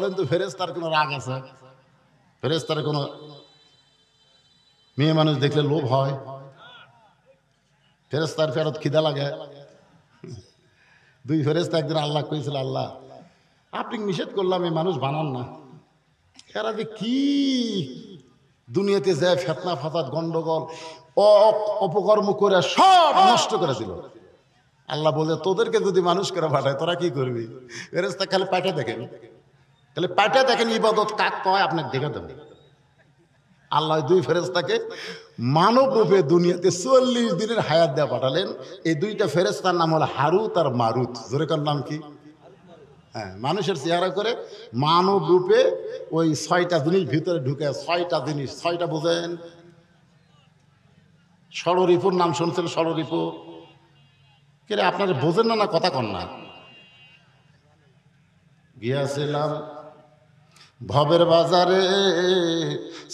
বলেন তো ফেরেশতার কোনো রাগ আছে? ফেরেশতার কোনো মেয়ে মানুষ দেখলে লোভ হয়? ফেরেশতার ফেরত খিদা লাগে? দুই ফেরেশতা একদিন আল্লাহ কইছিল, আল্লাহ আপনি নিষেধ করলাম এই মানুষ বানান না, এরা যে কি দুনিয়াতে যায় ফেতনা ফাসাদ গন্ডগোল অপকর্ম করে সব নষ্ট করে দিল। আল্লাহ বলে তোদেরকে যদি মানুষ করে পাঠায় তোরা কি করবি? ফেরেশতা খালি পাঠা দেখেন, খালি পাঠা দেখেন ইবাদত কাক কয় আপনাকে দেখে দেবেন। আল্লাহ দুই ফেরেশতাকে মানব রূপে দুনিয়াতে 40 দিনের হায়াত দেওয়া পাঠালেন। এই দুইটা ফেরেশতার নাম হলো হারুত আর মারুত। জোরেকার নাম কি? হ্যাঁ, মানুষের চেহারা করে মানব রূপে ওই 6টা জিনিস ভিতরে ঢুকে। 6টা জিনিস, 6টা বোঝেন? ষড়রিপুর নাম শুনছেন? ষড়রিপু কে রে? আপনারা বোঝেন না, না কথা কন না? গিয়াছিলাম ভবের বাজারে,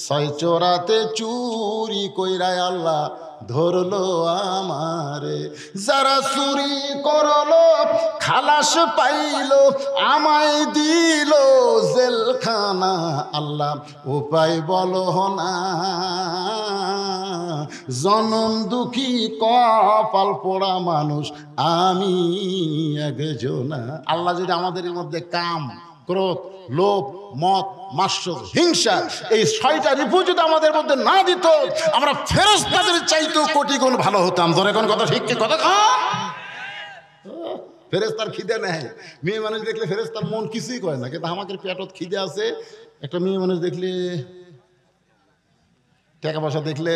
6 চোরাতে চুরি কইরায় আল্লাহ ধরলো আমারে। যারা চুরি করলো খালাস পাইলো, আমায় দিল জেলখানা। আল্লাহ উপায় বলো না, জনম দুঃখী কপাল পোড়া মানুষ আমি একজনা। আল্লাহ যদি আমাদের মধ্যে কাম, ক্রোধ, লোভ, মদ, মাৎসর্য, হিংসা এই 6টা রিপু যদি আমাদের মধ্যে না দিত, আমরা ফেরেশতাদের চাইতেও কোটি গুণ ভালো হতাম। ধরে কোন কথা ঠিক কি কথা? ফেরেশতার খিদে নেই। মেয়ে মানুষ দেখলে ফেরেশতার মন কিছুই কয় না, কিন্তু আমাদের পেটত খিদে আছে। একটা মেয়ে মানুষ দেখলে, টাকা পয়সা দেখলে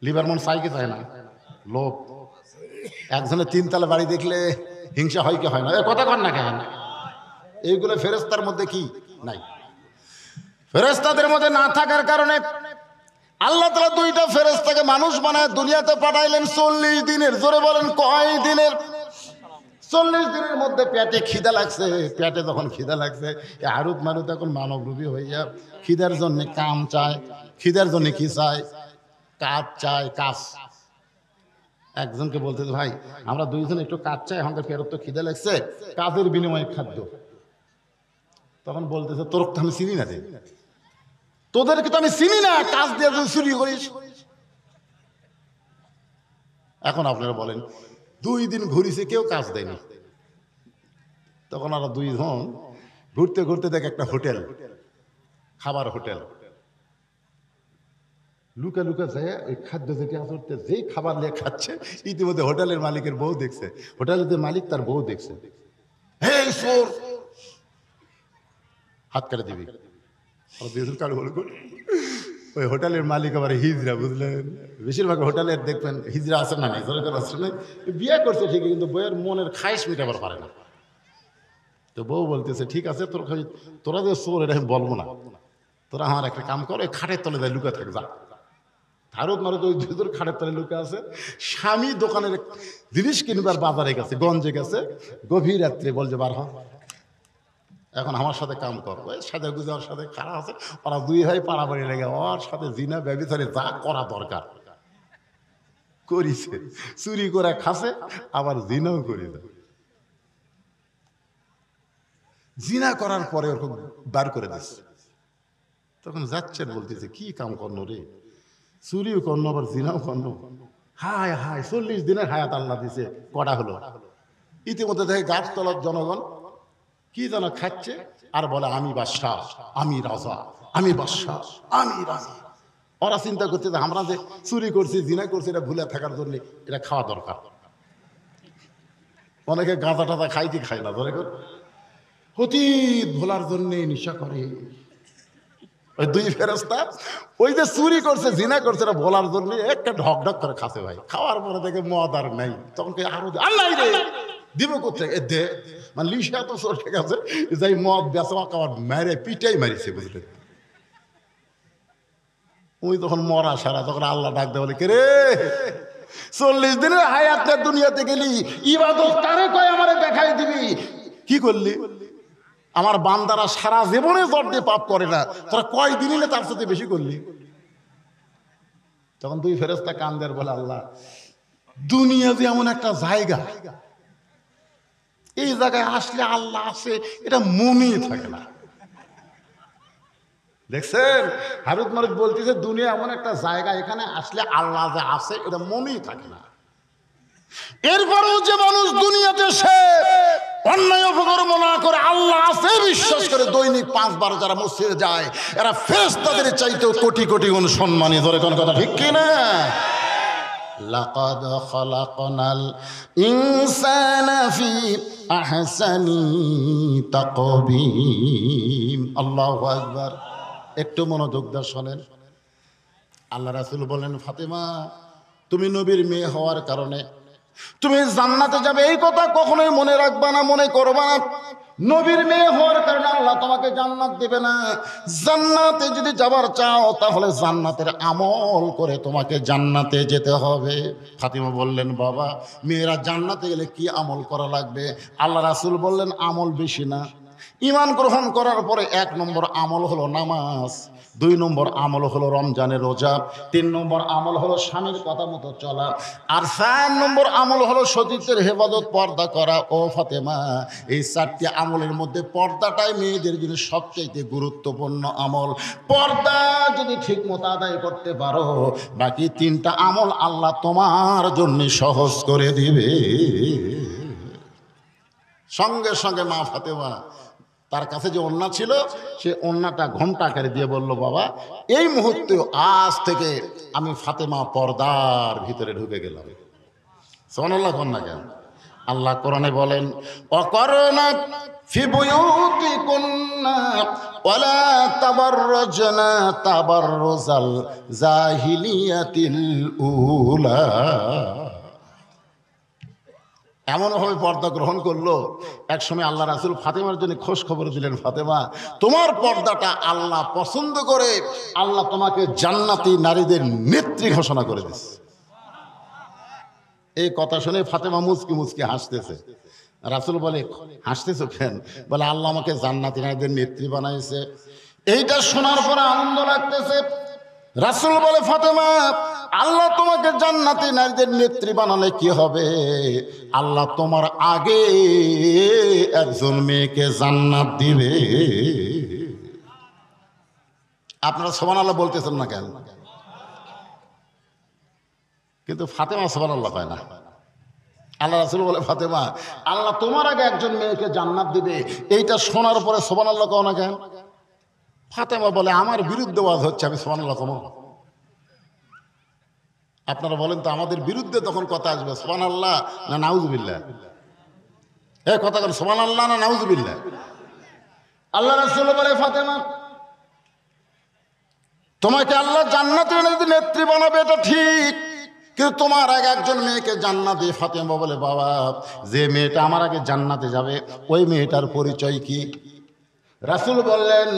লিভার মন চাই কি চায় না? লোভ। একজনের 3 তলা বাড়ি দেখলে হিংসা হয় কি হয় না? কথা কন না কেন? এইগুলো ফেরেশতার মধ্যে কি নাই? ফেরেশতাদের মধ্যে না থাকার কারণে আল্লাহ তাআলা 2টা ফেরেশতাকে মানুষ বানায় দুনিয়াতে পাঠাইলেন 40 দিনের। জোরে বলেন কয় দিনের? 40 দিনের মধ্যে পেটে খিদা লাগছে। পেটে যখন খিদা লাগছে, হারুত মারুত এখন মানব রূপী হইয়া খিদার জন্য কাম চায়। খিদার জন্য কি চায়? কাজ চায়, কাজ। একজনকে বলতে, ভাই আমরা 2 জন একটু কাজ চাই, আমাদের পেটে তো খিদা লাগছে, কাজের বিনিময়ে খাদ্য। তখন বলতেছে, তোর তো আমি চিনি না রে, তোদেরকে তো আমি চিনি না, কাজ দিয়ে তুই চুরি করিস। এখন আপনারা বলেন, 2 দিন ঘুরিছে, কেউ কাজ দেয়নি। তখন আর 2 জন ঘুরতে ঘুরতে দেখে একটা হোটেল, খাবার হোটেল। লুকা লুকা যায় ওই খাদ্য যেটি আসতে যেই খাবার নিয়ে খাচ্ছে, ইতিমধ্যে হোটেলের মালিকের বউ দেখছে, হোটেলের যে মালিক তার বউ দেখছে। হে চোর, হাত কেটে দিবি। ওই হোটেলের মালিক আবার হিজড়া, বুঝলেন? বেশিরভাগ হোটেলের দেখবেন হিজড়া আছে না, বিয়ে করছে ঠিকই, কিন্তু বইয়ের মনের খাইশ মিটাবার পারে না। তো বউ বলতেছে, ঠিক আছে তোরা যে চোর এটা আমি বলবো না, তোরা আমার একটা কাম কর, ওই খাটের তলে যায় লুকা থাকে, যা। ভারত মারত ওই 2 জন খাটের তলে লুকা আছে। স্বামী দোকানের জিনিস কিনবার বাজারে গেছে, গঞ্জে গেছে, গভীর রাত্রে বলছে বার হ, এখন আমার সাথে কাম কর। ওই সাথে গুজার সাথে খারাপ আছে, ওরা 2 ভাই পাড়াপাড়ি লেগে ওর সাথে জিনা ব্যভিচারে যা করা দরকার করিছে। চুরি করে খাসে, আবার জিনাও করে দেয়। জিনা করার পরে ওরকম বার করে দিচ্ছে। তখন যাচ্ছে, বলতেছে কি কাম করনো রে, চুরিও করনো আবার জিনাও করনো। হায় হায়, 40 দিনের হায়াত আল্লাহ দিছে, কটা হলো। ইতিমধ্যে দেখে গাছতলার জনগণ কি যেন খাচ্ছে আর বলে, আমি বাদশাহ, আমি রাজা, আমি বাদশাহ, আমি রাজা। ওরা চিন্তা করছে যে আমরা যে চুরি করছি, জিনা করছি, এটা ভুলে থাকার জন্য এটা খাওয়া দরকার। অনেকে গাঁজা টাজা খাই কি খায় না, ধরে অতীত ভোলার জন্য নেশা করে। ওই 2 ফেরেশতা ওই যে চুরি করছে, জিনা করছে, এটা বলার জন্য একটা ঢক ঢক করে খাচ্ছে। ভাই খাওয়ার পরে দেখে মদ আর নাই, তখন আরো আল্লাহ রে দিব কোথায় দে, মানে লিশা তো চলে গেছে, যাই মদ বেচা খাওয়ার মেরে পিটাই মারিছে, বুঝলেন? ওই তখন মরা সারা, তখন আল্লাহ ডাক দেয়, বলে কে রে, 40 দিনের হায়াতে দুনিয়াতে গেলি, ইবাদত কারে কয় আমারে দেখাই দিবি, কি করলি? আমার বান্দারা সারা জীবনে জর্দে পাপ করে না, তোরা কয় দিনই তার সাথে বেশি করলি। তখন 2 ফেরেশতা কান্দের বলে, আল্লাহ দুনিয়া যে এমন একটা জায়গা, এই জায়গায় আসলে আল্লাহ আছে এটা মনেই থাকে না। দেখছেন হারুদ মারুদ বলতেছে দুনিয়া এমন একটা জায়গা এখানে আসলে আল্লাহ যে আছে এটা মনেই থাকে না। এরপরেও যে মানুষ দুনিয়াতে সে অন্যায় অপকর্ম না করে আল্লাহ আছে বিশ্বাস করে দৈনিক 5 বার যারা মসজিদে যায় এরা ফেরেশতাদের চাইতেও কোটি কোটি গুণ সম্মানী। ধরে কোন কথা ঠিক কি না? লাকাদ খালাকনাল ইনসানা ফি আহসানি তাকবীম। আল্লাহু আকবার। একটু মনোযোগ দিয়ে শোনেন। আল্লাহ রাসূল বলেন, ফাতেমা তুমি নবীর মেয়ে হওয়ার কারণে তুমি জান্নাতে যাবে, এই কথা কখনোই মনে রাখবা না, মনে করবা না। নবীর মেয়ে হওয়ার কারণে আল্লাহ তোমাকে জান্নাত দেবে না। জান্নাতে যদি যাবার চাও তাহলে জান্নাতের আমল করে তোমাকে জান্নাতে যেতে হবে। ফাতিমা বললেন, বাবা মেয়েরা জান্নাতে গেলে কি আমল করা লাগবে? আল্লাহ রাসূল বললেন, আমল বেশি না। ঈমান গ্রহণ করার পরে 1 নম্বর আমল হলো নামাজ, 2 নম্বর আমল হলো রমজানের রোজা, 3 নম্বর আমল হলো স্বামীর কথা মতো চলা, আর 4 নম্বর আমল হলো সতীত্বের হেফাজত, পর্দা করা। ও ফাতেমা, এই 4টি আমলের মধ্যে পর্দাটাই মেয়েদের জন্য সবচেয়ে গুরুত্বপূর্ণ আমল। পর্দা যদি ঠিক মতো আদায় করতে পারো বাকি 3টা আমল আল্লাহ তোমার জন্য সহজ করে দিবে। সঙ্গে সঙ্গে মা ফাতেমা তার কাছে যে ওন্না ছিল সে ওন্নাটা ঘোমটা আকারে দিয়ে বলল, বাবা এই মুহূর্তে আজ থেকে আমি ফাতেমা পর্দার ভিতরে ঢুকে গেলাম। সুবহানাল্লাহ কন্যা কেন? আল্লাহ কোরআনে বলেন, অকরনা ফি বুয়ুতিকুন্না ওয়ালা তাবাররাজনা তাবাররুজাল জাহিলিয়াতিল উলা। এমনভাবে পর্দা গ্রহণ করলো, একসময় আল্লাহ রাসূল ফাতেমার জন্য খোঁজ খবর দিলেন, ফাতেমা তোমার পর্দাটা আল্লাহ পছন্দ করে আল্লাহ তোমাকে জান্নাতি নারীদের নেত্রী ঘোষণা করে দিয়েছে। এই কথা শুনে ফাতেমা মুচকি মুচকি হাসতেছে। রাসূল বলে, হাসতেছো কেন? বলে, আল্লাহ আমাকে জান্নাতি নারীদের নেত্রী বানাইছে। এইটা শোনার পরে আনন্দ লাগতেছে। রাসূল বলে, ফাতেমা আল্লাহ তোমাকে জান্নাতি নারীদের নেত্রী বানালে কি হবে? আল্লাহ তোমার আগে একজন মেয়েকে জান্নাত দিবে। আপনারা সুবহানাল্লাহ বলতেছেন না কেন? কিন্তু ফাতেমা সুবহানাল্লাহ পায় না। আল্লাহ রাসূল বলে, ফাতেমা আল্লাহ তোমার আগে একজন মেয়েকে জান্নাত দিবে, এইটা শোনার পরে সুবহানাল্লাহ কও না কেন? ফাতেমা বলে, আমার বিরুদ্ধে ওয়াজ হচ্ছে, আমি সুবহানাল্লাহ কমো? আপনারা বলেন তো, আমাদের বিরুদ্ধে তখন কথা আসবে সুবহানাল্লাহ না নাউজুবিল্লাহ? কথা বলেন, সুবহানাল্লাহ না নাউজুবিল্লাহ? আল্লাহ রাসূল বলে, ফাতেমা তোমাকে আল্লাহ জান্নাতের নেত্রী বানাবে এটা ঠিক, কিন্তু তোমার আগে একজন মেয়েকে জান্নাত দিয়ে। ফাতেমা বলে, বাবা যে মেয়েটা আমার আগে জান্নাতে যাবে ওই মেয়েটার পরিচয় কি? রাসূল বললেন,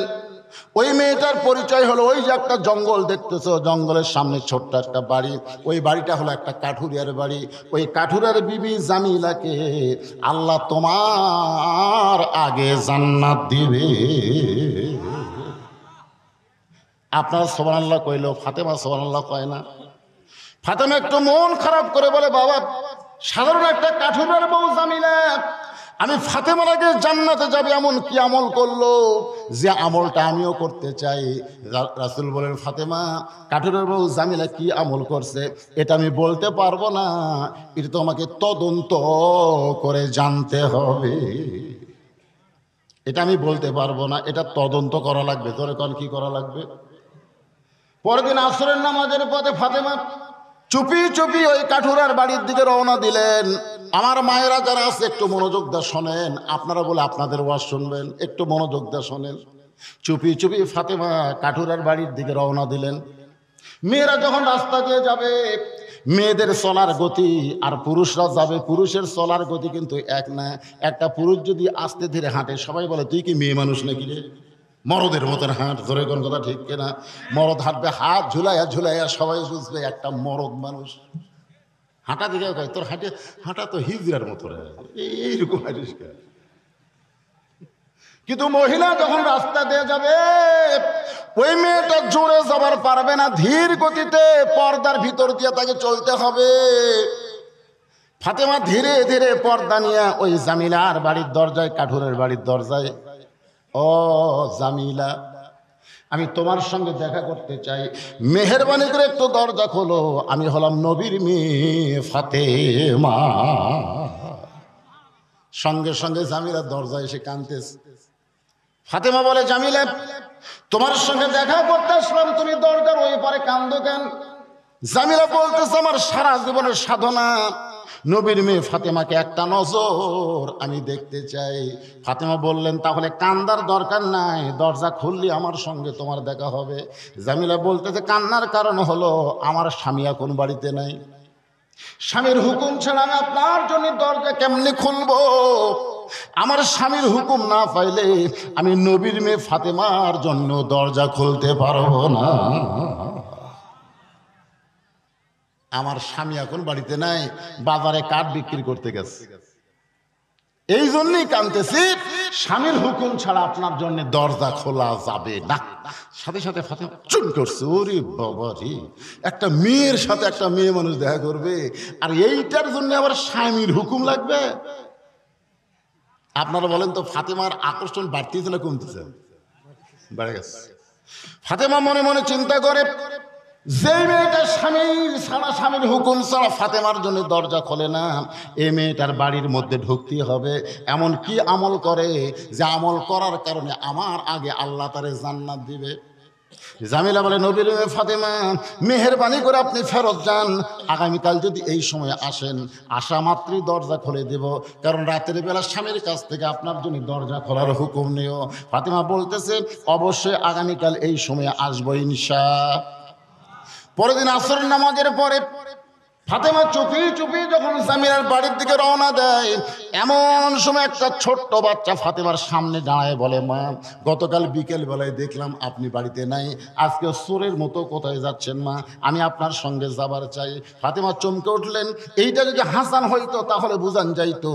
ওই মেয়েটার পরিচয় হলো ওই যে একটা জঙ্গল দেখতেছো, জঙ্গলের সামনে ছোট্ট একটা বাড়ি, ওই বাড়িটা হলো একটা কাঠুরিয়ার বাড়ি। ওই কাঠুরিয়ার বিবি জামিলাকে আল্লাহ তোমার আগে জান্নাত দিবে। আপনার সুবহানাল্লাহ কইলো, ফাতেমা সুবহানাল্লাহ কয় না। ফাতেমা একটু মন খারাপ করে বলে, বাবা সাধারণ একটা কাঠুরিয়ার বউ জামিলা আমি ফাতেমার আগে জান্নাতে যাবে এমন কি আমল করলো যে আমলটা আমিও করতে চাই? রাসূল বলেন, ফাতেমা কাঠুরের বউ জামিলা কি আমল করছে এটা আমি বলতে পারবো না, এটা তোমাকে তদন্ত করে জানতে হবে। এটা আমি বলতে পারবো না, এটা তদন্ত করা লাগবে। তোর এখন কি করা লাগবে? পরের দিন আসরের নামাজের পথে ফাতেমা চুপি চুপি ওই কাঠুরার বাড়ির দিকে রওনা দিলেন। আমার মায়েরা যারা আছে একটু মনোযোগ দিয়ে শোনেন, আপনারা বলে আপনাদের ওয়াজ শুনবেন, একটু মনোযোগ দিয়ে শোনেন। চুপি চুপি ফাতেমা কাঠুরার বাড়ির দিকে রওনা দিলেন। মেয়েরা যখন রাস্তা দিয়ে যাবে, মেয়েদের চলার গতি আর পুরুষরা যাবে, পুরুষের চলার গতি কিন্তু এক না। একটা পুরুষ যদি আস্তে ধীরে হাঁটে সবাই বলে, তুই কি মেয়ে মানুষ নাকি রে? মরদের মতন হাঁট। ধরে কোন কথা ঠিক কিনা? মরদ হাঁটবে হাত ঝুলাইয়া ঝুলাইয়া, সবাই বুঝবে একটা মরদ মানুষ। হাঁটা দিকে কয়, তোর হাঁটা তো হিজড়ার মতো রে, এইরকম হাঁটিস। কিন্তু মহিলা যখন রাস্তা দিয়ে যাবে, ওই মেয়েটা জোরে যাবার পারবে না, ধীর গতিতে পর্দার ভিতর দিয়ে তাকে চলতে হবে। ফাতেমা ধীরে ধীরে পর্দা নিয়ে ওই জামিলার বাড়ির দরজায়, কাঠুরের বাড়ির দরজায়, ও জামিলা, আমি তোমার সঙ্গে দেখা করতে চাই, মেহেরবানি করে একটু দরজা খোলো, আমি হলাম নবীর মেয়ে ফাতেমা। সঙ্গে সঙ্গে জামিলা দরজা এসে কাঁদতেছে। ফাতেমা বলে, জামিলা, তোমার সঙ্গে দেখা করতে আসলাম, তুমি দরজার ওই পারে কান্দো কেন? জামিলা বলতেছে, আমার সারা জীবনের সাধনা নবীর মেয়ে ফাতেমাকে একটা নজর আমি দেখতে চাই। ফাতেমা বললেন, তাহলে কান্দার দরকার নাই, দরজা খুললি আমার সঙ্গে তোমার দেখা হবে। জামিলা বলতেছে, কান্নার কারণ হলো আমার স্বামী এখন বাড়িতে নাই, স্বামীর হুকুম ছাড়া আমি আপনার জন্য দরজা কেমনে খুলবো? আমার স্বামীর হুকুম না পাইলে আমি নবীর মেয়ে ফাতেমার জন্য দরজা খুলতে পারবো না। আমার স্বামী এখন বাড়িতে নাই, বাজারে কাঠ বিক্রি করতে গেছে, এই জন্যই কাঁদতেছি, স্বামীর হুকুম ছাড়া আপনার জন্য দরজা খোলা যাবে না। সাথে সাথে ফাতেমা চুন করছে, ওরে বাবা রে, একটা মেয়ের সাথে একটা মেয়ে মানুষ দেখা করবে, আর এইটার জন্য আবার স্বামীর হুকুম লাগবে? আপনারা বলেন তো, ফাতেমার আকর্ষণ বাড়তেছে না কমতেছে? বেড়ে গেছে। ফাতেমা মনে মনে চিন্তা করে, যে মেয়েটা স্বামীর ছাড়া, স্বামীর হুকুম ছাড়া ফাতেমার জন্য দরজা খোলে না, এই মেয়েটার বাড়ির মধ্যে ঢুকতে হবে। এমন কি আমল করে যে আমল করার কারণে আমার আগে আল্লাহ তারে জান্নাত দিবে? জামিলা বলে, নবীর মেয়ে ফাতেমা, মেহেরবানি করে আপনি ফেরত যান, আগামীকাল যদি এই সময় আসেন, আসা মাত্রই দরজা খুলে দেব, কারণ রাতের বেলা স্বামীর কাছ থেকে আপনার জন্য দরজা খোলার হুকুম নিও। ফাতেমা বলতেছে, অবশ্যই আগামীকাল এই সময় আসবো ইনশাআল্লাহ। পরের দিন আসরের নামাজের পরে ফাতেমা চুপি চুপি যখন জামিলার বাড়ির দিকে রওনা দেয়, এমন সময় একটা ছোট্ট বাচ্চা ফাতেমার সামনে দাঁড়ায় বলে, মা, গতকাল বিকেল বেলায় দেখলাম আপনি বাড়িতে নাই, আজকে চোরের মতো কোথায় যাচ্ছেন মা? আমি আপনার সঙ্গে যাবার চাই। ফাতেমা চমকে উঠলেন, এইটা যদি হাসান হইতো তাহলে বুঝান যাইতো,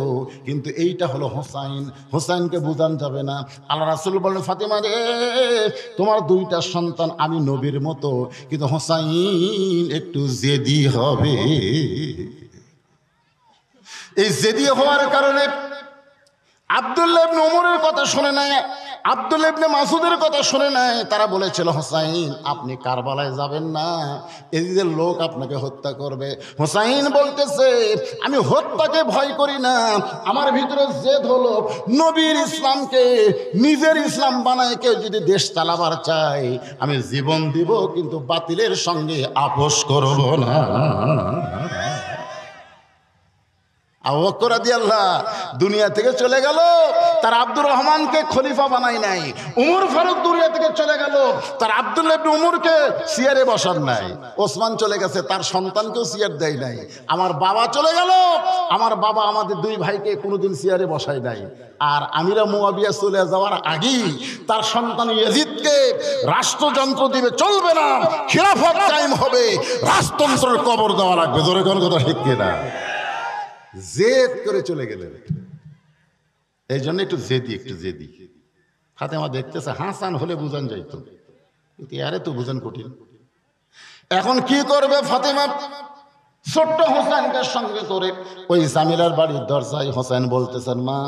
কিন্তু এইটা হলো হোসাইন, হোসাইনকে বুঝান যাবে না। আল্লাহ রাসূল বললেন, ফাতেমা রে, তোমার দুইটা সন্তান আমি নবীর মতো, কিন্তু হোসাইন একটু জেদি হবে। এই জেদি হওয়ার কারণে আব্দুল্লাহ ইবনে ওমরের কথা শুনে নাই, আব্দুল্লাহ ইবনে মাসুদের কথা শুনে নাই। তারা বলেছিল, হোসাইন আপনি কারবালায় যাবেন না, এদিকের লোক আপনাকে হত্যা করবে। হোসাইন বলতেছে, আমি হত্যাকে ভয় করি না, আমার ভিতরে জেদ হলো নবীর ইসলামকে নিজের ইসলাম বানায় কেউ যদি দেশ চালাবার চায়, আমি জীবন দিব, কিন্তু বাতিলের সঙ্গে আপোষ করব না। আবু বকর রাদিয়াল্লাহু দুনিয়া থেকে চলে গেল, তার আব্দুর রহমানকে খলিফা বানাই নাই। উমর ফারুক দুনিয়া থেকে চলে গেল, তার আব্দুল্লাহ ইবনে উমরকে চেয়ারে বসান নাই। ওসমান চলে গেছে, তার সন্তানকেও চেয়ার দেয় নাই। আমার বাবা চলে গেল, আমার বাবা আমাদের দুই ভাইকে কোনোদিন চেয়ারে বসায় নাই। আর আমিরা মুয়াবিয়া চলে যাওয়ার আগেই তার সন্তান ইয়াজিদকে রাষ্ট্রযন্ত্র দিবে, চলবে না, খিলাফত কায়েম হবে, রাজতন্ত্রের কবর দেওয়া লাগবে। জোরে কোন কথা ঠিক কিনা? জেদ করে চলে গেলেন। এই জন্য একটু জেদি। ফাতেমা দেখতেছে, হাসান হলে বুঝান যাইতো, কিন্তু আরে তো বুঝান কঠিন। এখন কি করবে ফাতেমা? ছোট্ট হোসেনকে সঙ্গে করে ওই জামিলার বাড়ির দরজায় হোসেন বলতেছেন, মা,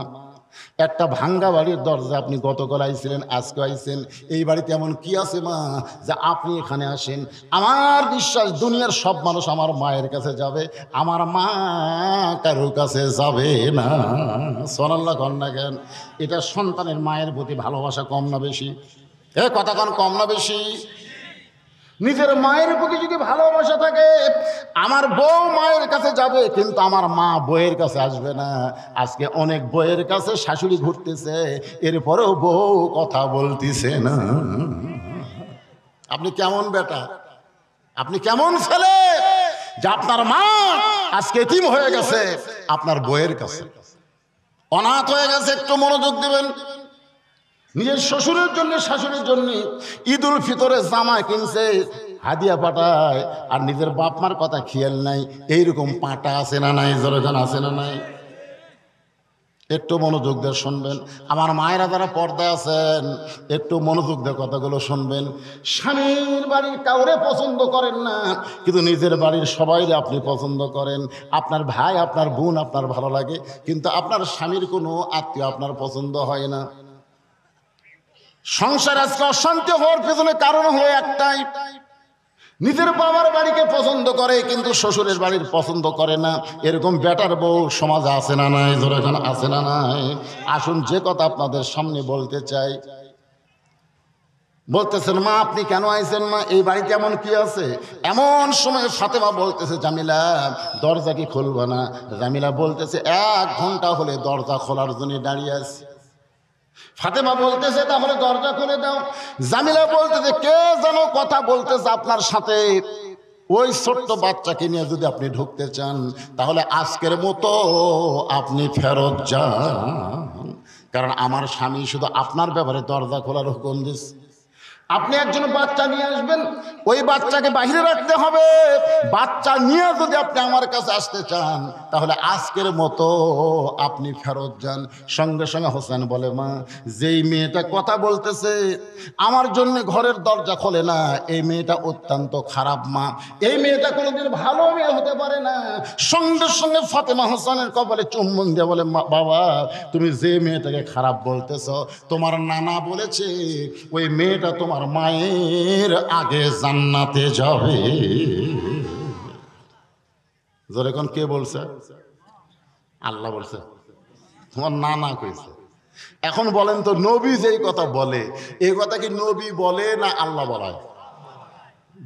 একটা ভাঙ্গা বাড়ির দরজা, আপনি গতকাল আইছিলেন, আজকে আইছেন, এই বাড়িতে এমন কি আছে মা যে আপনি এখানে আসেন? আমার বিশ্বাস দুনিয়ার সব মানুষ আমার মায়ের কাছে যাবে, আমার মা কারোর কাছে যাবে না। সুবহানাল্লাহ কন না কেন? এটা সন্তানের মায়ের প্রতি ভালোবাসা কম না বেশি? কথা কন, কম না বেশি? নিজের মায়ের প্রতি যদি ভালোবাসা থাকে, আমার বউ মায়ের কাছে যাবে, কিন্তু আমার মা বউয়ের কাছে আসবে না। আজকে অনেক বউয়ের কাছে শাশুড়ি ঘুরতেছে, এরপরেও বউ কথা বলতেছে না। আপনি কেমন বেটা, আপনি কেমন ছেলে যে আপনার মা আজকে এতিম হয়ে গেছে আপনার বউয়ের কাছে, অনাথ হয়ে গেছে? একটু মনোযোগ দিবেন। নিজের শ্বশুরের জন্য, শাশুড়ির জন্য ঈদুল ফিতরে জামা কিনছে, হাদিয়া পাঠায়, আর নিজের বাপ মার কথা খেয়াল নাই। এইরকম পাটা আছে না নাই? জোরে গান আছে না নাই? একটু মনোযোগ দিয়ে শুনবেন। আমার মায়েরা যারা পর্দায় আছেন একটু মনোযোগ দিয়ে কথাগুলো শুনবেন। স্বামীর বাড়ির কাউরে পছন্দ করেন না, কিন্তু নিজের বাড়ির সবাইরে আপনি পছন্দ করেন। আপনার ভাই, আপনার বোন আপনার ভালো লাগে, কিন্তু আপনার স্বামীর কোনো আত্মীয় আপনার পছন্দ হয় না। সংসার আজকে অশান্তি হওয়ার পেছনে কারণ হলো একটাই, নিজের বাবার বাড়িকে পছন্দ করে কিন্তু শ্বশুরের বাড়ির পছন্দ করে না। এরকম বেটার বউ সমাজে আছে না নাই? জোরে এখন আছে না নাই? আসুন, যে কথা আপনাদের সামনে বলতে চাই। বলতেছেন, মা আপনি কেন আইছেন? মা এই বাড়িতে এমন কি আছে? এমন সময় ফাতেমা বলতেছে, জামিলা দরজা কি খুলবো না? জামিলা বলতেছে, 1 ঘন্টা হলে দরজা খোলার জন্য দাঁড়িয়ে আছি। ফাতেমা বলতেছে, তাহলে দরজা খুলে দাও। জামিলা বলতেছে, কে যেন কথা বলতেছে আপনার সাথে। ওই ছোট্ট বাচ্চাকে নিয়ে যদি আপনি ঢুকতে চান তাহলে আজকের মতো আপনি ফেরত যান, কারণ আমার স্বামী শুধু আপনার ব্যাপারে দরজা খোলার হুকুম দিচ্ছে। আপনি একজন বাচ্চা নিয়ে আসবেন, ওই বাচ্চাকে বাইরে রাখতে হবে। বাচ্চা নিয়ে যদি আপনি আমার কাছে আসতে চান তাহলে আজকের মতো আপনি ফেরত যান। সঙ্গে সঙ্গে হোসেন বলে, মা যেই মেয়েটা কথা বলতেছে আমার জন্য ঘরের দরজা খোলে না, এই মেয়েটা অত্যন্ত খারাপ মা, এই মেয়েটা কোনোদিন ভালো মেয়ে হতে পারে না। সঙ্গে সঙ্গে ফাতেমা হোসেনের কপালে চুম্বন দিয়ে বলে, বাবা তুমি যে মেয়েটাকে খারাপ বলতেছ, তোমার নানা বলেছে ওই মেয়েটা তোমার মায়ের আগে জান্নাতে যাবে। জোরে কোন কে বলছে? আল্লাহ বলছে, তোমার নানা কইছে। এখন বলেন তো, নবী যেই কথা বলে এই কথা কি নবী বলে না আল্লাহ বলায়?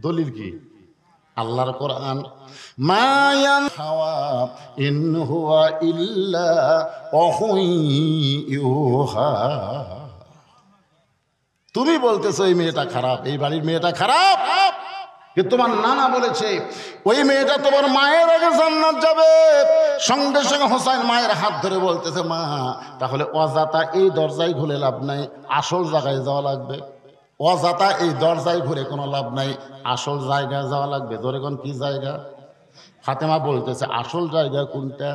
দলিল কি? আল্লাহর কোরআন, মায়ান হাওয়া ইন হুয়া ইল্লা ওয়াহুই ইউহা। তুমি বলতেছো এই মেয়েটা খারাপ, এই বাড়ির মেয়েটা খারাপ, কিন্তু তোমার নানা বলেছে ওই মেয়েটা তোমার মায়ের আগে জান্নাত যাবে। সঙ্গে সঙ্গে হোসেন মায়ের হাত ধরে বলতেছে, মা তাহলে অজাতা এই দরজায় ঘুরে লাভ নাই, আসল জায়গায় যাওয়া লাগবে। অজাতা এই দরজায় ঘুরে কোনো লাভ নাই, আসল জায়গায় যাওয়া লাগবে। ধরে কোন কি জায়গা? ফাতেমা বলতেছে, আসল জায়গা কোনটা?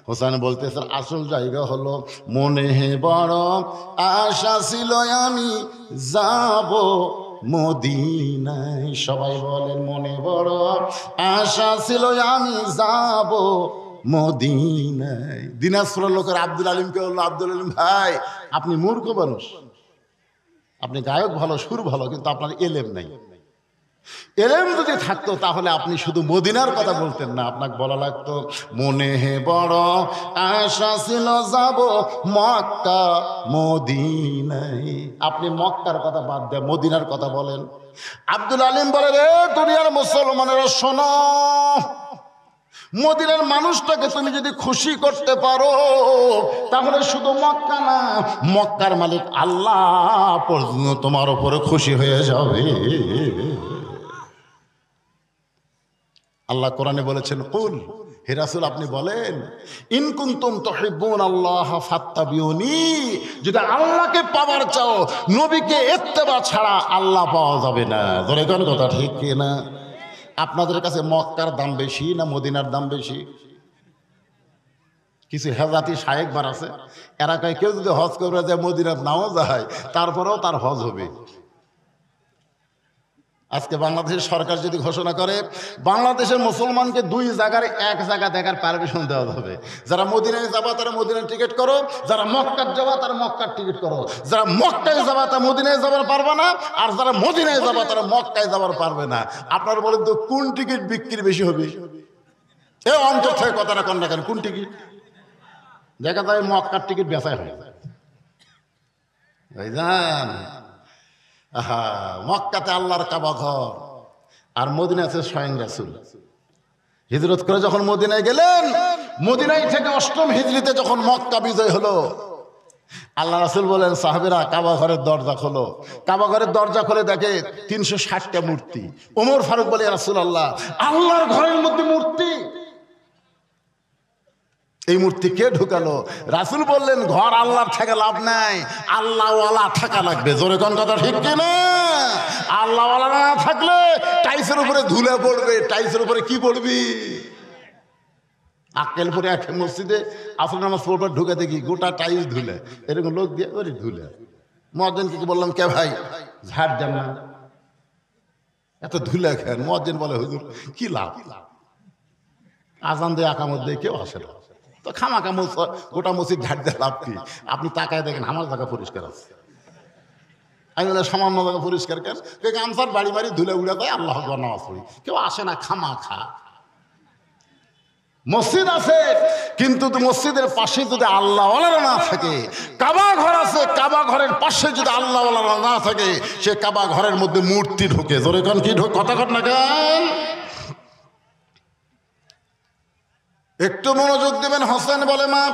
হোসেন বলতেছে, আসল জায়গা হলো মনে বড় আশা ছিল আমি যাব মদিনায়। সবাই বলেন, মনে বড় আশা ছিল আমি যাব মদিনায়। দিনাজপুরের লোকের আব্দুল আলিমকে বললো, আব্দুল আলিম ভাই আপনি মূর্খ মানুষ, আপনি গায়ক ভালো, সুর ভালো, কিন্তু আপনার এলেম নাই। এলেম যদি থাকতো তাহলে আপনি শুধু মদিনার কথা বলতেন না, আপনাকে বলা লাগতো মনে বড় আশা ছিল যাব মক্কা মদিনায়। আপনি মক্কার কথা বাদ দেন, মদিনার কথা বলেন। আব্দুল আলিম বলে, রে দুনিয়ার মুসলমানেরা শোনো, মদিনার মানুষটাকে তুমি যদি খুশি করতে পারো তাহলে শুধু মক্কা না, মক্কার মালিক আল্লাহ পর্যন্ত তোমার উপরে খুশি হয়ে যাবে। আল্লাহ কোরআনে বলেছেন, কুল হে রাসূল আপনি বলেন, ইন কুনতুম তুহিব্বুনাল্লাহ ফাত্তাবিউনি, যদি আল্লাহকে পাওয়ার চাও নবীকে ইত্তেবা ছাড়া আল্লাহ পাওয়া যাবে না। ধরে কোন কথা ঠিক কি না? আপনাদের কাছে মক্কার দাম বেশি না মদিনার দাম বেশি? কিছু হেজাতি শায়েখবার আছে, এরা কয় কেউ যদি হজ করে যায় মদিনার নাও যায় তারপরেও তার হজ হবে। আজকে বাংলাদেশের সরকার যদি ঘোষণা করে বাংলাদেশের মুসলমানকে 2 জায়গার এক জায়গা দেখার পারমিশন দেওয়া হবে, যারা মদিনায় যাবা তারা মদিনার টিকিট করো, যারা মক্কার যাবা তারা মক্কার টিকিট করো, যারা মক্কায় যাবা তারা মদিনায় যাবার পারবে না, আর যারা মদিনায় যাবা তারা মক্কায় যাবার পারবে না। আপনারা বলেন তো কোন টিকিট বিক্রি বেশি হবে? এ অন্তর থেকে কথাটা কন না কেন, কোন টিকিট? দেখা যায় মক্কার টিকিট বেচাই হয়। ভাইজান, আহা, মক্কাতে আল্লাহর কাবা ঘর আর মদিনায় আছে স্বয়ং রাসূল। হিজরত করে যখন মদিনায় গেলেন, মদিনায় থেকে 8ম হিজরিতে যখন মক্কা বিজয় হলো, আল্লাহ রাসূল বলেন, সাহাবীরা কাবা ঘরের দরজা খোলো। কাবা ঘরের দরজা খুলে দেখে 360টা মূর্তি। ওমর ফারুক বলে, রাসূলুল্লাহ আল্লাহর ঘরের মধ্যে মূর্তি, এই মূর্তি কে ঢুকালো? রাসূল বললেন, ঘর আল্লাহর থেকে লাভ নাই, আল্লাহওয়ালা থাকা লাগবে। জোরে কোন কথা ঠিক কিনা? আল্লাহওয়ালা না থাকলে টাইসের উপরে ধুলে পড়বে, টাইসের উপরে কি পড়বি? আক্কেলপুরে এক মসজিদে আসর নামাজ পড়বার ঢুকে দেখি গোটা টাইলস ধুলে, এরকম লোক দিয়ে ওরে ধুলে। মুয়াজ্জিনকে বললাম, কে ভাই ঝাড় দেন না, এত ধুলে খেন? মুয়াজ্জিন বলে, হুজুর কি লাভ, আজান দিয়ে আকামত দিয়ে কেউ আসে না, তো খামাখা গোটা মসজিদ ঝাড় দিয়ে লাভ কি? আপনি তাকায় দেখেন আমার জায়গা পরিষ্কার আছে। আমি বলে সামান্য জায়গা পরিষ্কার কেন? গামছার বাড়ি বাড়ি ধুলে উড়ে দেয়, আল্লাহ আকবার নামাজ পড়ি, কেউ আসে না খামাখা। মসজিদ আছে কিন্তু মসজিদের পাশে যদি আল্লাহওয়ালারা না থাকে, কাবা ঘর আছে, কাবা ঘরের পাশে যদি আল্লাহওয়ালারা না থাকে, সে কাবা ঘরের মধ্যে মূর্তি ঢোকে। জোরে কান কি ঢোক, কথা কর না কেন? একটু মনোযোগ দেবেন। হোসেন বলে, মা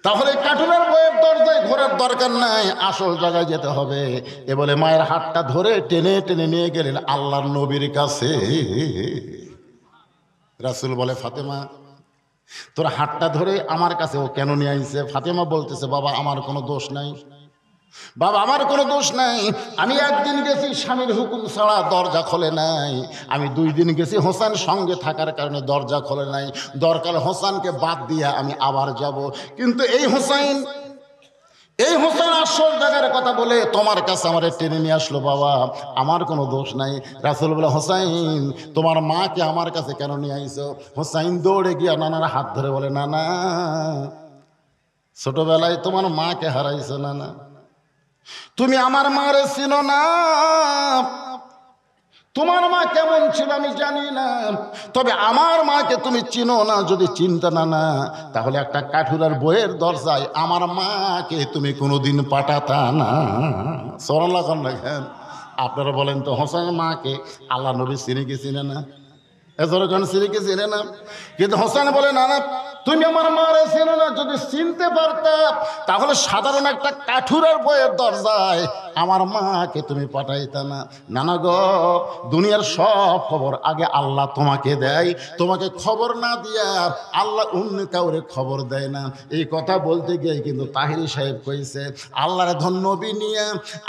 তাহলে কাঠুরের বইয়ের দরজায় ঘোরার দরকার নাই, আসল জায়গায় যেতে হবে। এ বলে মায়ের হাতটা ধরে টেনে টেনে নিয়ে গেলেন আল্লাহর নবীর কাছে। রাসূল বলে, ফাতেমা তোর হাতটা ধরে আমার কাছে ও কেন নিয়ে আইছে? ফাতেমা বলতেছে, বাবা আমার কোনো দোষ নাই, বাবা আমার কোনো দোষ নাই। আমি একদিন গেছি স্বামীর হুকুম ছাড়া, দরজা খোলে নাই। আমি 2 দিন গেছি, হোসেন সঙ্গে থাকার কারণে দরজা খোলে নাই। দরকার হোসেনকে বাদ দিয়া আমি আবার যাব, কিন্তু এই হোসেন আসল জায়গার কথা বলে তোমার কাছে আমার টেনে নিয়ে আসলো। বাবা আমার কোনো দোষ নাই। রাসূল বলে, হোসাইন তোমার মাকে আমার কাছে কেন নিয়ে আইছো? হোসাইন দৌড়ে গিয়া নানার হাত ধরে বলে, নানা ছোটবেলায় তোমার মাকে হারাইছো, নানা তুমি আমার মারে চিনো না, তোমার মা কেমন ছিল আমি জানি না, তবে আমার মাকে তুমি চিনো না। যদি চিনতে না তাহলে একটা কাঠুরার বইয়ের দরজায় আমার মাকে তুমি কোনোদিন পাঠাতা না। সুবহানাল্লাহ খান। আপনারা বলেন তো, হোসেনের মাকে আল্লাহ নবী চিনে কি চিনে না? এজরখান সিরিকে চিনে না, কিন্তু হোসেন বলে, না না তুমি আমার মারে চিনো না। যদি চিনতে পারতাম তাহলে সাধারণ একটা কাঠুরের বইয়ের দরজায় আমার মাকে তুমি পাঠাইতা না। নানা গো, দুনিয়ার সব খবর আগে আল্লাহ তোমাকে দেয়, তোমাকে খবর না দিয়া আল্লাহ অন্য কাউরে খবর দেয় না। এই কথা বলতে গিয়ে কিন্তু তাহিরি সাহেব কইছে, আল্লাহর ধন নবী নিয়ে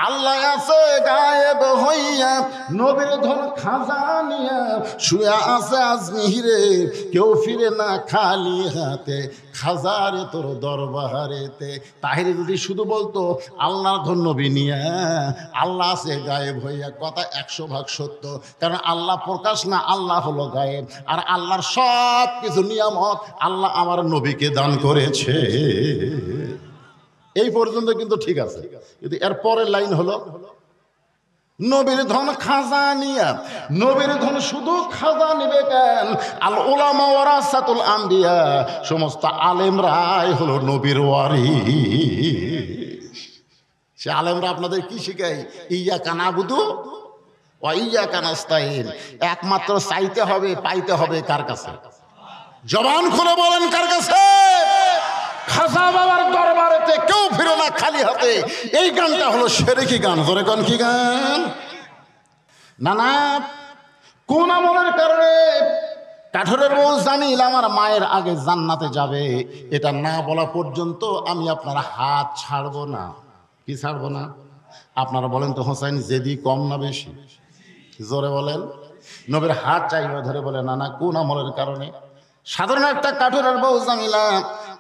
আল্লাহ আছে গায়েব হইয়া, নবীর ধন খাজা নিয়া শুয়ে আছে আজমিরে, কেউ ফিরে না খালি হাতে, খাজারে তোর দরবারেতে। তাহিরে যদি শুধু বলতো আল্লাহর ধন নবী নিয়া আল্লাহ আছে গায়েব হইয়া, কথা 100 ভাগ সত্য। কারণ আল্লাহ প্রকাশ না, আল্লাহ হলো গায়েব। আর আল্লাহর সব কিছু নিয়ামত আল্লাহ আমার নবীকে দান করেছে। এই পর্যন্ত কিন্তু ঠিক আছে, কিন্তু এর পরের লাইন হলো নবীর ধন খাজা নিয়া। নবীর ধন শুধু খাজা নিবে কেন? আল উলামা ওয়ারাসাতুল আম্বিয়া, সমস্ত আলেমরাই হলো নবীর ওয়ারিস। সে আলেমরা আপনাদের কি শিখায়? ইয়াকা নাবুদু ওয়া ইয়াকা নাস্তাইন। একমাত্র চাইতে হবে, পাইতে হবে কার কাছে? জবান খুলে বলেন, কার কাছে? খাজা বাবার দরবারেতে কেউ ফিরে না খালি হাতে। এই গানটা হলো শিরকি গান। ধরে গান কি গান? নানা কোন আমলের কারণে কাঠুরের বউ জামিল আমার মায়ের আগে জান্নাতে যাবে, এটা না বলা পর্যন্ত আমি আপনার হাত ছাড়বো না। কি ছাড়বো না? আপনারা বলেন তো, হোসেন জেদি কম না বেশি? জোরে বলেন। নবীর হাত চাইবা ধরে বলে, নানা কোন আমলের কারণে? সাধারণ একটা কাঠুরের বউ জামিলা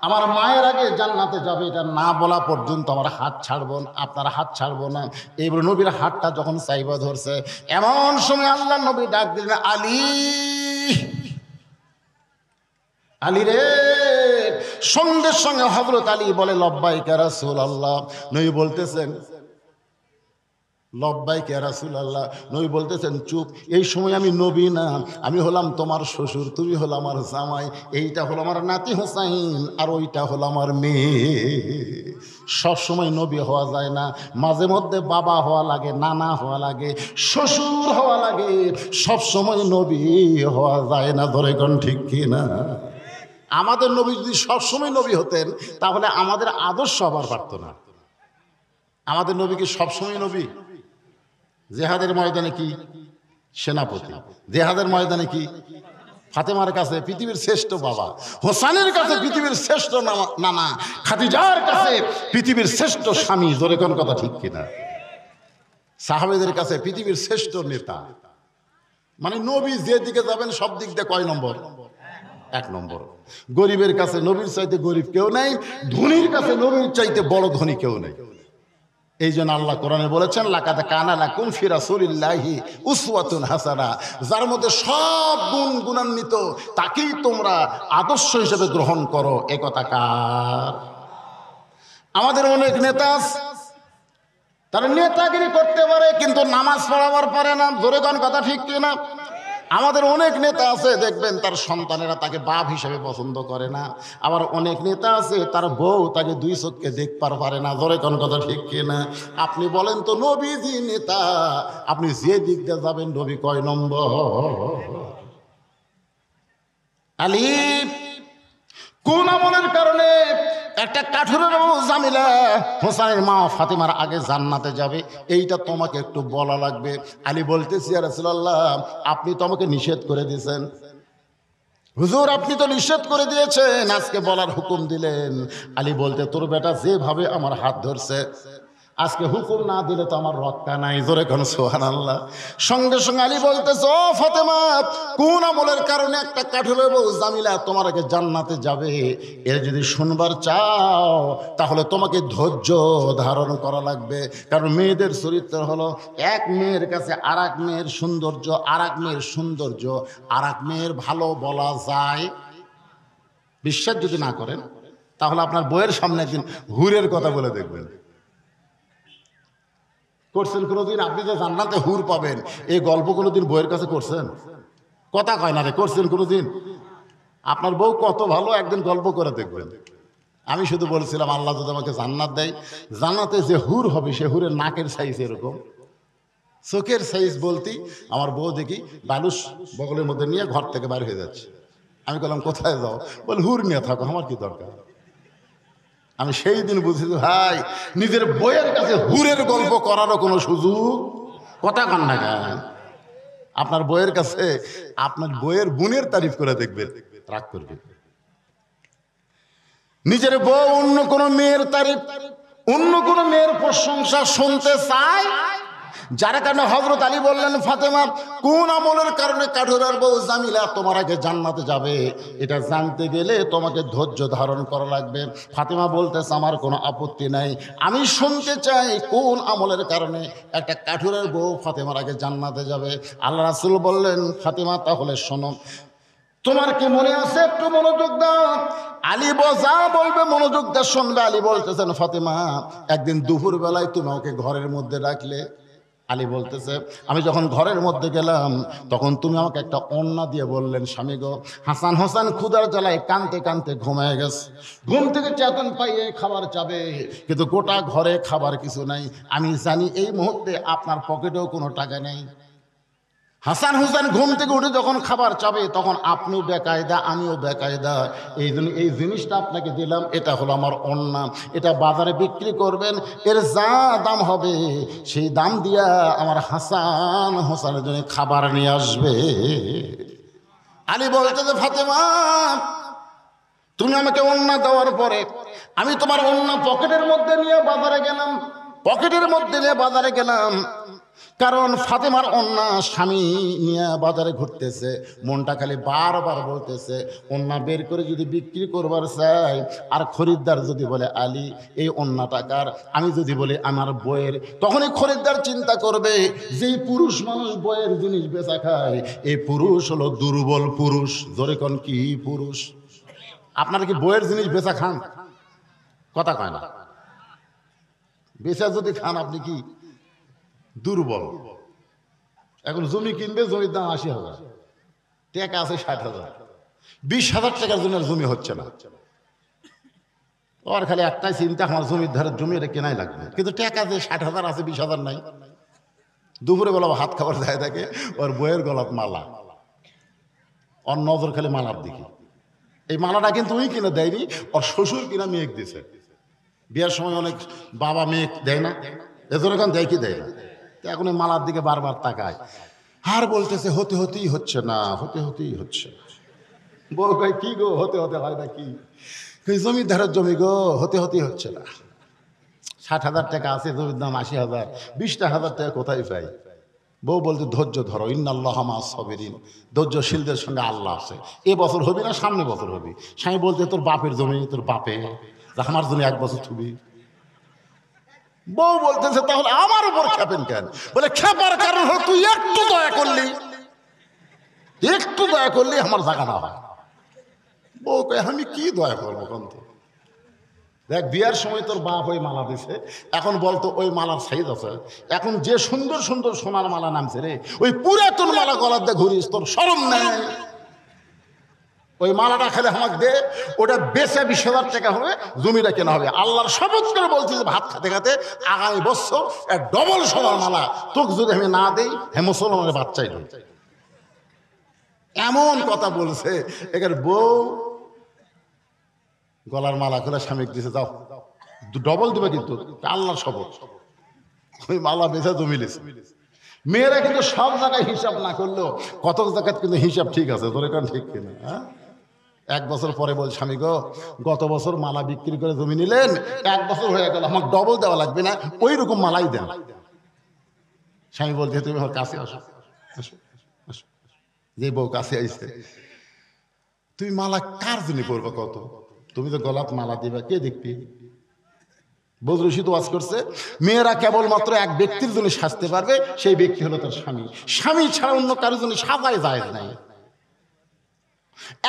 আমার মায়ের আগে জান্নাতে যাবে, এটা না বলা পর্যন্ত আমার হাত ছাড়বো না, আপনার হাত ছাড়বো না। এইবার নবীর হাতটা যখন চাইবা ধরছে, এমন সময় আল্লাহ নবী ডাক দিলেন, আলী আলী রে। সঙ্গে সঙ্গে হযরত আলী বলে, লব্বাইক ইয়া রাসূলুল্লাহ। নবী বলতেছেন, লব্বাইক ইয়া রাসূলুল্লাহ। নবী বলতেছেন, চুপ। এই সময় আমি নবী না, আমি হলাম তোমার শ্বশুর, তুমি হলো আমার জামাই। এইটা হলো আমার নাতি হোসাইন, আর ওইটা হলো আমার মেয়ে। সব সময় নবী হওয়া যায় না, মাঝে মধ্যে বাবা হওয়া লাগে, নানা হওয়া লাগে, শ্বশুর হওয়া লাগে। সব সময় নবী হওয়া যায় না। ধরে কোন ঠিক কি না? আমাদের নবী যদি সবসময় নবী হতেন তাহলে আমাদের আদর্শ হবার পারত না। আমাদের নবী কি সবসময় নবী? জেহাদের ময়দানে কি সেনাপতি, জেহাদের ময়দানে কি ফাতেমার কাছে পৃথিবীর শ্রেষ্ঠ বাবা, হোসেনের কাছে পৃথিবীর শ্রেষ্ঠ নানা, খাদিজার কাছে পৃথিবীর শ্রেষ্ঠ স্বামী। জোরে কোন কথা ঠিক কিনা? সাহাবেদের কাছে পৃথিবীর শ্রেষ্ঠ নেতা। মানে নবী যে দিকে যাবেন সব দিক দিয়ে কয় নম্বর? এক নম্বর। গরিবের কাছে নবীর চাইতে গরিব কেউ নেই, ধনীর কাছে নবীর চাইতে বড় ধনী কেউ নেই। এই জন্য আল্লাহ কোরআনে বলেছেন, লাকাদ কানা লাকুম ফি রাসূলিল্লাহি উসওয়াতুন হাসানা, যার মধ্যে সব গুণ গুণান্বিত তাকেই তোমরা আদর্শ হিসেবে গ্রহণ করো। এ কথা কার? আমাদের অনেক নেতা তারা নেতাগিরি করতে পারে কিন্তু নামাজ পড়াবার পারে না। জোরে কোন কথা ঠিক কিনা? আমাদের অনেক নেতা আছে দেখবেন তার সন্তানেরা তাকে বাপ হিসেবে পছন্দ করে না। আবার অনেক নেতা আছে তার বউ তাকে দুই চোখকে দেখবার পারে না। জোরে কোন কথা ঠিক কিনা? আপনি বলেন তো, নবীজি নেতা, আপনি যে দিক দিয়ে যাবেন নবী কয় নম্বর? আলী কোন আমলের কারণে একটা কাঠুরের বউ জামিলা হোসেনের মা ফাতিমার আগে জান্নাতে যাবে, এইটা তোমাকে একটু বলা লাগবে। আলী বলতেছি, ইয়া রাসূলুল্লাহ, আপনি তো আমাকে নিষেধ করে দিয়েছেন। হুজুর, আপনি তো নিষেধ করে দিয়েছেন, আজকে বলার হুকুম দিলেন। আলী বলতে, তোর বেটা যেভাবে আমার হাত ধরছে, আজকে হুকুম না দিলে তো আমার রক্ষা নাই। জোরে কোন সুবহানাল্লাহ। সঙ্গে সঙ্গে আলী বলতেছে, ও ফাতেমা, কোন আমলের কারণে একটা কাঠুরের বউ জামিলা তোমার আগে জান্নাতে যাবে, এর যদি শুনবার চাও তাহলে তোমাকে ধৈর্য ধারণ করা লাগবে। কারণ মেয়েদের চরিত্র হলো, এক মেয়ের কাছে আর এক মেয়ের সৌন্দর্য, আর এক মেয়ের সৌন্দর্য আর এক মেয়ের ভালো বলা যায়। বিশ্বাস যদি না করেন তাহলে আপনার বইয়ের সামনে একদিন হুরের কথা বলে দেখবেন। করছেন কোনোদিন? আপনি যে জান্নাতে হুর পাবেন, এই গল্প কোনোদিন বইয়ের কাছে করছেন? কথা কয় না রে, করছেন কোনোদিন? আপনার বউ কত ভালো, একদিন গল্প করে দেখবেন। আমি শুধু বলছিলাম, আল্লাহ যদি আমাকে জান্নাত দেয়, জান্নাতে যে হুর হবে সে হুরের নাকের সাইজ এরকম, চোখের সাইজ বলতেই আমার বউ দেখি বালুস বগলের মধ্যে নিয়ে ঘর থেকে বাইরে হয়ে যাচ্ছে। আমি বললাম, কোথায় যাও? বলে, হুর নিয়ে থাকো, আমার কি দরকার। আমি সেই দিন বুঝেছি, ভাই, নিজের বইয়ের কাছে হুরের গল্প করারও কোনো সুযোগ। কথা কন না কেন? আপনার বইয়ের কাছে আপনার বইয়ের গুণের তারিফ করে দেখবেন, রাগ করবে। নিজের বউ অন্য কোনো মেয়ের তারিফ, অন্য কোনো মেয়ের প্রশংসা শুনতে চায়, যার কারণে হযরত আলী বললেন, ফাতেমা, কোন আমলের কারণে কাঠুরের বউ জামিলা তোমার আগে জান্নাতে যাবে, এটা জানতে গেলে তোমাকে ধৈর্য ধারণ করা লাগবে। ফাতেমা বলতেছে, আমার কোনো আপত্তি নাই, আমি শুনতে চাই কোন আমলের কারণে একটা কাঠুরের বউ ফাতেমার আগে জান্নাতে যাবে। আল্লাহ রাসূল বললেন, ফাতেমা, তাহলে শোনো, তোমার কি মনে আছে? একটু মনোযোগ দাও। আলী যা বলবে মনোযোগ দিয়ে শুনবে। আলী বলতেছেন, ফাতেমা, একদিন দুপুর বেলায় তুমি ওকে ঘরের মধ্যে ডাকলে। আলী বলতেছে, আমি যখন ঘরের মধ্যে গেলাম তখন তুমি আমাকে একটা ওড়না দিয়ে বললেন, স্বামী গো, হাসান হোসেন ক্ষুধার জ্বালায় কাঁদতে কাঁদতে ঘুমায় গেছে, ঘুম থেকে চেতন পাইয়ে খাবার চাবে, কিন্তু গোটা ঘরে খাবার কিছু নাই। আমি জানি এই মুহূর্তে আপনার পকেটেও কোনো টাকা নেই। হাসান হোসেন ঘুম থেকে উঠে যখন খাবার চাবে তখন আপনিও বেকায়দা, আমিও বেকায়দা। এই জন্য এই জিনিসটা আপনাকে দিলাম, এটা হলো আমার ওড়না, এটা বাজারে বিক্রি করবেন, এর যা দাম হবে সেই দাম দিয়া আমার হাসান হোসেনের জন্য খাবার নিয়ে আসবে। আলী বলতে যে, ফাতেমা, তুমি আমাকে ওড়না দেওয়ার পরে আমি তোমার ওড়না পকেটের মধ্যে নিয়ে বাজারে গেলাম, পকেটের মধ্যে নিয়ে বাজারে গেলাম, কারণ ফাতেমার ওড়না স্বামী নিয়ে বাজারে ঘুরতেছে, মনটা খালি বারবার বলতেছে ওড়না বের করে যদি বিক্রি করবার চাই, আর খরিদ্দার যদি বলে, আলী এই ওড়না টাকার, আমি যদি বলি আমার বইয়ের, তখনই খরিদ্দার চিন্তা করবে যেই পুরুষ মানুষ বইয়ের জিনিস বেচা খায়, এই পুরুষ হলো দুর্বল পুরুষ। জোরে কোন, কি পুরুষ? আপনারা কি বইয়ের জিনিস বেচা খান? কথা কয় না। বেচা যদি খান আপনি কি দুর্বল। এখন জমি কিনবে, জমির দাম ৮০,০০০, টাকা আছে ৬০,০০০, ২০,০০০ টাকার জন্য জমি হচ্ছে না। ওর খালি একটাই চিন্তা, আমার জমির ধারের জমি এটা কেনাই লাগবে, কিন্তু টাকা যে ৬০,০০০ আছে, ২০,০০০ নাই। দুপুরে বেলা হাত খাবার যায় থাকে, ওর বইয়ের গলাত মালা, ওর নজর খালি মালার দিকে। এই মালাটা কিন্তু ওই কিনে দেয়নি, ওর শ্বশুর কিনা মেয়ে দিয়েছে। বিয়ের সময় অনেক বাবা মেয়ে দেয় না, এজন্য এখন দেয় কি দেয় না, এখন এই মালার দিকে বারবার তাকায় আর বলতেছে, হতে হতেই হচ্ছে না, হতে হতেই হচ্ছে। বউ কয়, কি গো, হতে হতে হয় না কি? জমির ধারের জমি গো, হতে হতেই হচ্ছে না। ৬০,০০০ টাকা আছে, জমির দাম ৮০,০০০, ২০,০০০ টাকা কোথায় পাই? বউ বলতে ধৈর্য ধরো, ইন্নাল্লাহা মাআস সাবিরিন, ধৈর্যশীলদের সঙ্গে আল্লাহ আছে। এ বছর হবি না সামনে বছর হবি। স্বামী বলতে তোর বাপের জমি, তোর বাপে আমার জন্য 1 বছর থুবি। বউ বলতেছে তাহলে আমার উপর খেপেন কেন? বলে খেপার কারণ হলো তুই একটু দয়া করলি, একটু দয়া করলি আমার জায়গা না হয়। বউ কয় আমি কি দয়া করবো কোন? দেখ বিয়ার সময় তোর বাপ ওই মালা দিছে, এখন বলতো ওই মালার সাইজ আছে। এখন যে সুন্দর সুন্দর সোনার মালা নামছে রে, ওই পুরাতন মালা গলার দিয়ে ঘুরিস, তোর শরম নেই? ওই মালাটা খেলে আমাকে দে, ওটা বেচে 20,000 টাকা হবে, জমিটা কেনা হবে। আল্লাহর শপথ করে বলছি যে ভাত খাতে খাতে আগামী বছর ডবল সোনার মালা তোকে যদি আমি না দেই, হে মুসলমানের বাচ্চাই নয়। এমন কথা বলছে। এখানে বউ গলার মালা খুলে স্বামীকে দিছে, যাও ডবল দিবে, কিন্তু আল্লাহর শপথ। ওই মালা বেচা জমি লিছে। মেয়েরা কিন্তু সব জায়গায় হিসাব না করলেও কত জায়গায় কিন্তু হিসাব ঠিক আছে, তোর এখন ঠিক কিনা? হ্যাঁ, 1 বছর পরে বল স্বামী গো, গত বছর মালা বিক্রি করে জমি নিলেন, 1 বছর হয়ে গেল, আমার ডবল দেওয়া লাগবে না, ওই রকম মালাই দেন। স্বামী বলছে তুমি আমার কাছে আসো, আসো আসো। যে বউ কাছে আইছে, তুমি মালা কার জন্য করবে? কত তুমি তো গলাত মালা দিবা, কে দেখবি? বদরশিদ ওয়াজ করছে, মেয়েরা কেবলমাত্র এক ব্যক্তির জন্য সাজতে পারবে, সেই ব্যক্তি হলো তার স্বামী। স্বামী ছাড়া অন্য কারোর জন্য সাজায় যায় নাই।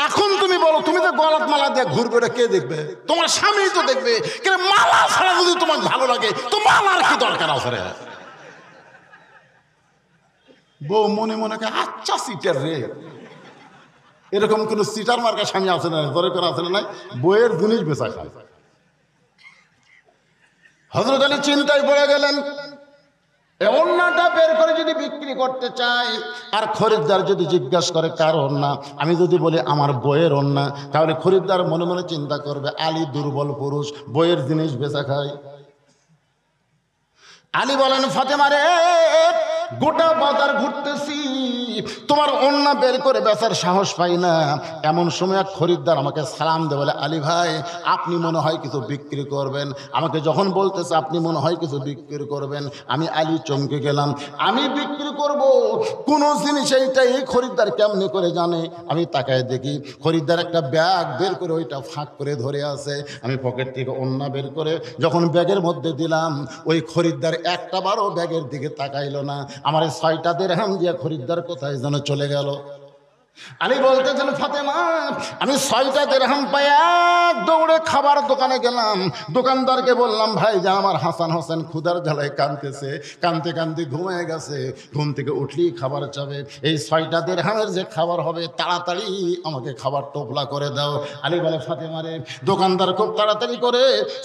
এখন তুমি বলো, তুমি তো গলাত মালা দিয়ে ঘুরবে, ওটা কে দেখবে? তোমার স্বামী তো দেখবে। কিন্তু মালা ছাড়া যদি তোমার ভালো লাগে, তো মালার কি দরকার আছে রে? বউ মনে মনে আচ্ছা সিটার রে, এরকম কোন সিটার মার্কা স্বামী আছে না? দরকার আছে না? নাই, বইয়ের জিনিস বেচা খায়। হযরত আলী চিন্তায় পড়ে গেলেন, ওন্নাটা বের করে যদি বিক্রি করতে চাই, আর খরিদ্দার যদি জিজ্ঞাসা করে কার ওন্না, আমি যদি বলি আমার বইয়ের ওন্না, তাহলে খরিদ্দার মনে মনে চিন্তা করবে আলী দুর্বল পুরুষ, বইয়ের জিনিস বেচা খায়। আলী বলেন, ফাতেমা রে, গোটা বাজার ঘুরতেছি, তোমার ওন্না বের করে বেচার সাহস পাই না। এমন সময় এক খরিদ্দার আমাকে সালাম দেয়, বলে আলী ভাই আপনি মনে হয় কিছু বিক্রি করবেন। আমাকে যখন বলতেছে আপনি মনে হয় কিছু বিক্রি করবেন, আমি আলী চমকে গেলাম। আমি বিক্রি করব কোন জিনিস, এইটাই খরিদ্দার কেমনে করে জানে? আমি তাকায় দেখি খরিদ্দার একটা ব্যাগ বের করে ওইটা ফাঁক করে ধরে আছে। আমি পকেট থেকে ওন্না বের করে যখন ব্যাগের মধ্যে দিলাম, ওই খরিদ্দার একটা বারও ব্যাগের দিকে তাকাইলো না। আমার 6টা দিরহাম দিয়ে খরিদ্দার কোথায় যেন চলে গেল। আলী বলতেছেন, ফাতেমা আমি 6টা দিরহাম পাই দৌড়ে খাবার দোকানে গেলাম। দোকানদারকে বললাম, ভাই যা আমার হাসান হোসেন ক্ষুধার জ্বালায় কাঁদতেছে, কাঁদতে কাঁদতে ঘুমিয়ে গেছে, ঘুম থেকে উঠলেই খাবার চাবে। এই 6টা দিরহামের যে খাবার হবে, তাড়াতাড়ি আমাকে খাবার টোপলা করে দাও। আলী বলে, ফাতেমা রে, দোকানদার খুব তাড়াতাড়ি করে